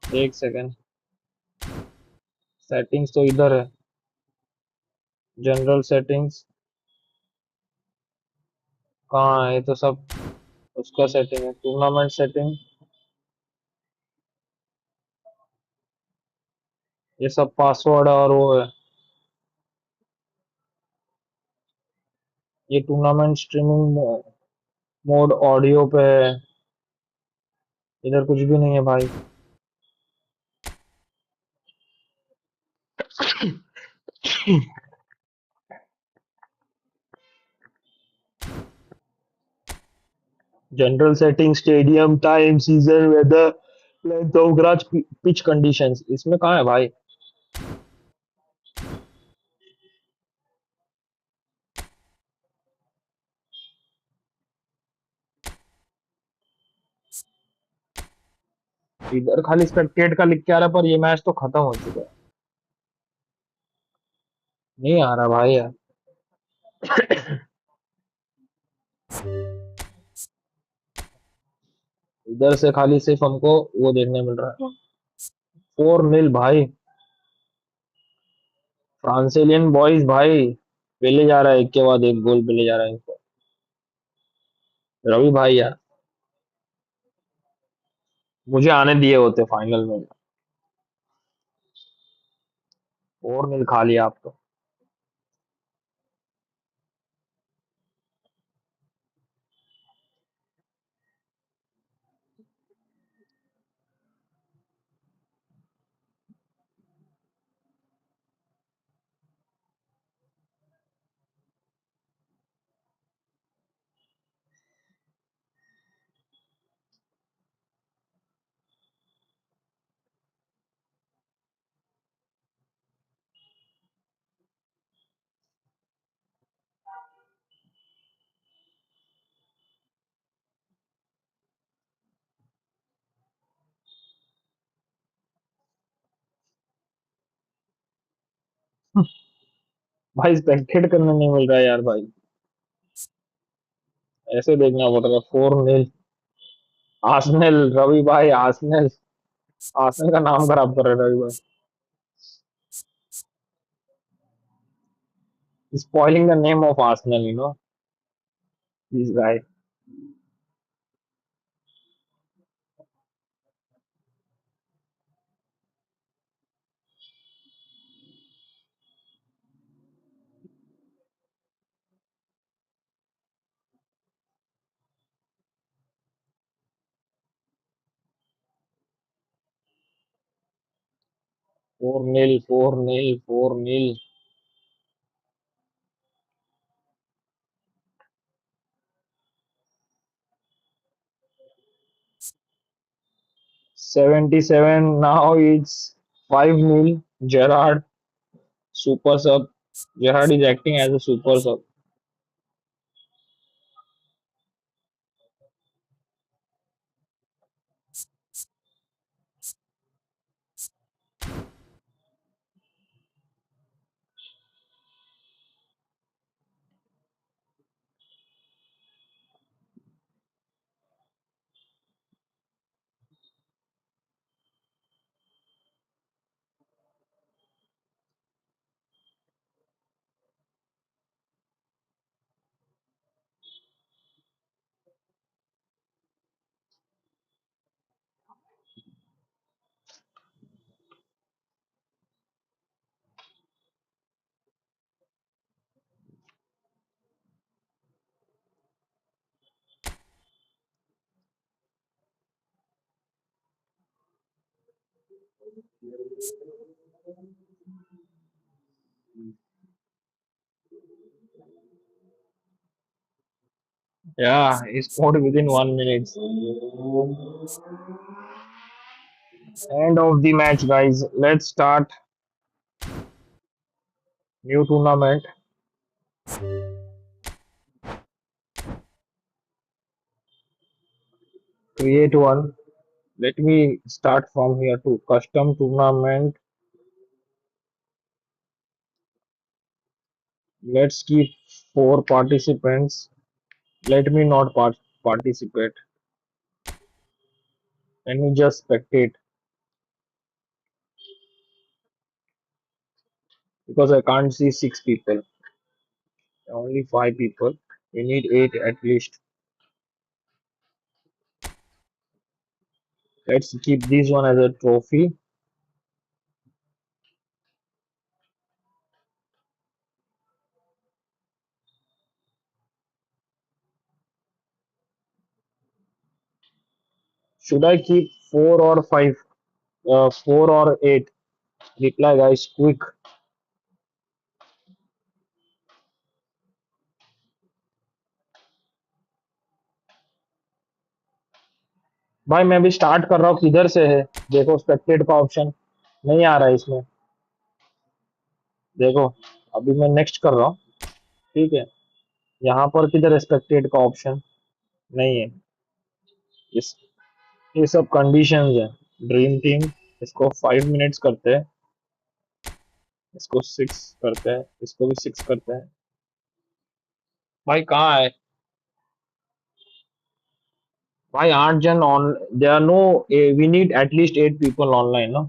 एक सेकेंड। सेटिंग्स तो इधर है। General settings. कहाँ है? ये तो सब उसका सेटिंग है, टूर्नामेंट सेटिंग। ये सब पासवर्ड है और वो है। ये टूर्नामेंट स्ट्रीमिंग मोड ऑडियो पे है। इधर कुछ भी नहीं है भाई। General setting, stadium time, season, weather, length of grass, pitch conditions, इसमें कहाँ है भाई? इधर खाली स्पेक्टेट का लिख के आ रहा है, पर ये मैच तो खत्म हो चुका है। नहीं आ रहा भाई यार। इधर से खाली सिर्फ हमको वो देखने मिल रहा है। 4-0 भाई। फ्रांसिलियन बॉयज भाई। पेले जा रहा है, एक के बाद एक गोल पेले जा रहा है इनको। रवि भाई यार, मुझे आने दिए होते फाइनल में। 4-0 खा लिया आप तो। भाई स्पेक्टेट करने नहीं मिल रहा है यार भाई। ऐसे देखना पड़ रहा है। 4-0। आर्सेनल, रवि भाई, आर्सेनल। आर्सेनल का नाम खराब कर रहे हैं रवि भाई। Spoiling the name of Arsenal, this guy. 4-0, 4-0, 4-0। 77, now it's 5-0. Gerrard, super sub. Gerrard is acting as a super sub. Yeah, he scored within 1 minute. End of the match, guys. Let's start new tournament. Create one. Let me start from here to custom tournament. Let's keep four participants. Let me not participate. Let me just spectate because I can't see six people. Only five people. We need eight at least. Let's keep this one as a trophy. Should I keep four or five? Four or eight? Reply guys, quick. भाई मैं भी start कर रहा हूँ किधर से है देखो स्पेक्टेट का ऑप्शन नहीं आ रहा है इसमें देखो अभी मैं नेक्स्ट कर रहा हूँ ठीक है यहाँ पर किधर स्पेक्टेट का ऑप्शन नहीं है इस ये सब कंडीशंस है ड्रीम टीम इसको 5 मिनट्स करते हैं इसको 6 करते हैं इसको भी 6 करते हैं भाई कहाँ है भाई 8 जन on there are no we need at least 8 people online no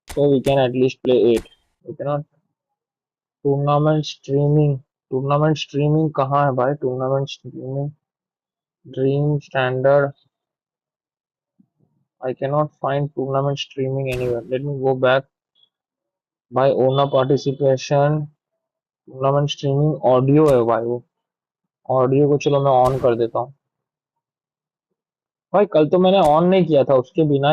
so we can at least play 8 we can tournament streaming कहाँ है भाई tournament streaming dream standard I cannot find tournament streaming anywhere. Let me go back by owner participation tournament streaming audio है भाई वो audio को चलो मैं on कर देता हूँ भाई कल तो मैंने ऑन नहीं किया था उसके बिना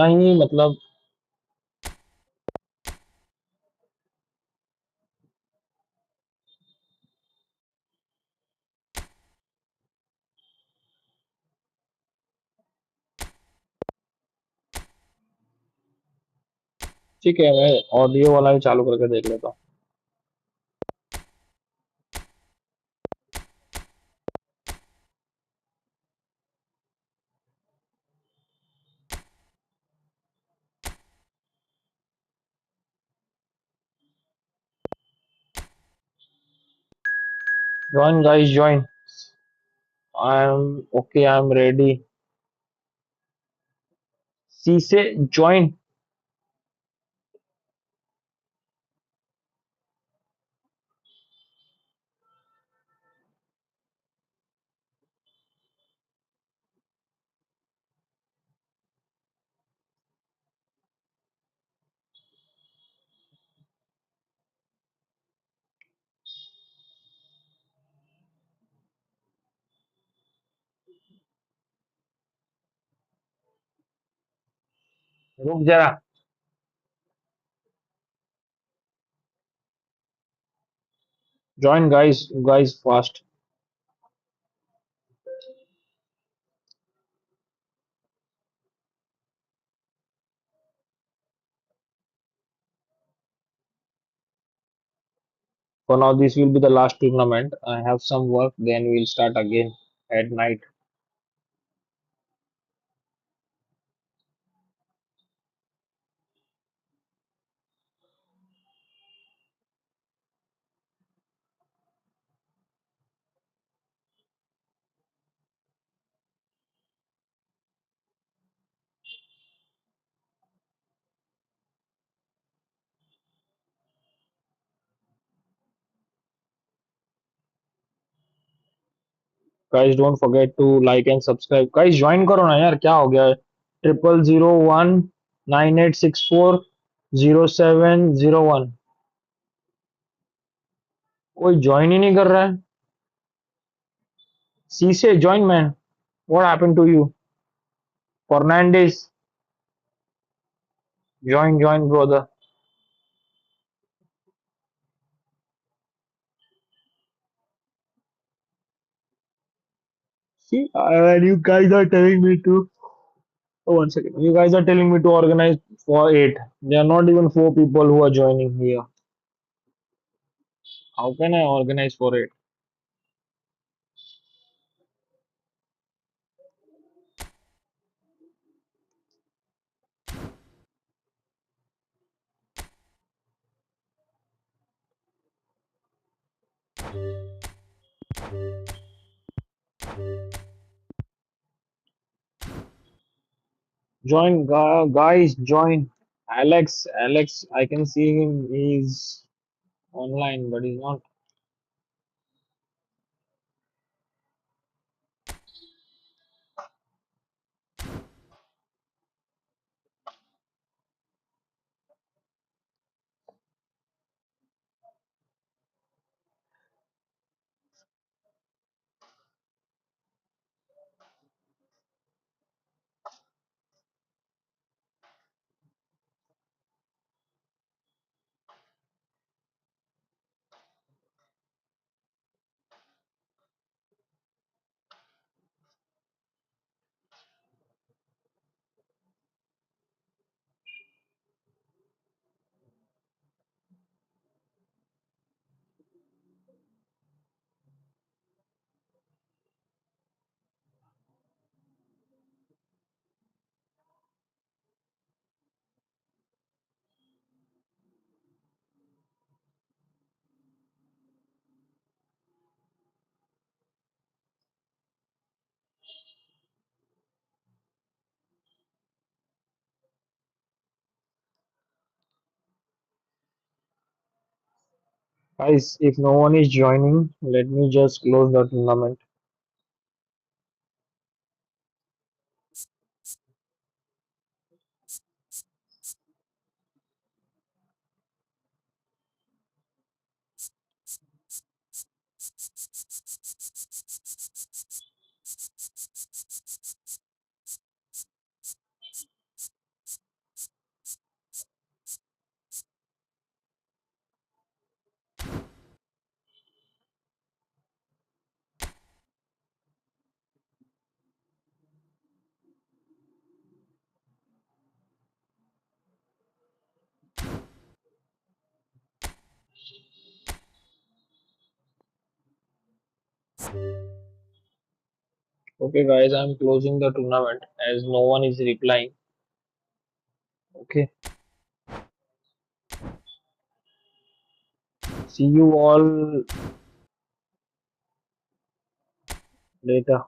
ही मतलब ठीक है मैं ऑडियो वाला ही चालू करके देख लेता हूँ join guys join I am okay I am ready see से ज्वाइन रुक जरा join guys guys fast for now this will be the last tournament I have some work then we'll start again at night guys don't forget to like and subscribe guys join करो ना यार क्या हो गया है 000198640701 कोई join ही नहीं कर रहा है सी से join man what happened to you Fernandes join join brother see when you guys are telling me to Oh, one second. You guys are telling me to organize for eight. There are not even four people who are joining here. How can I organize for eight? Join, guys, join. Alex, I can see him. He's online, but he's not. Guys, if no one is joining, let me just close the tournament. Okay, guys, I'm closing the tournament as no one is replying. Okay, see you all later.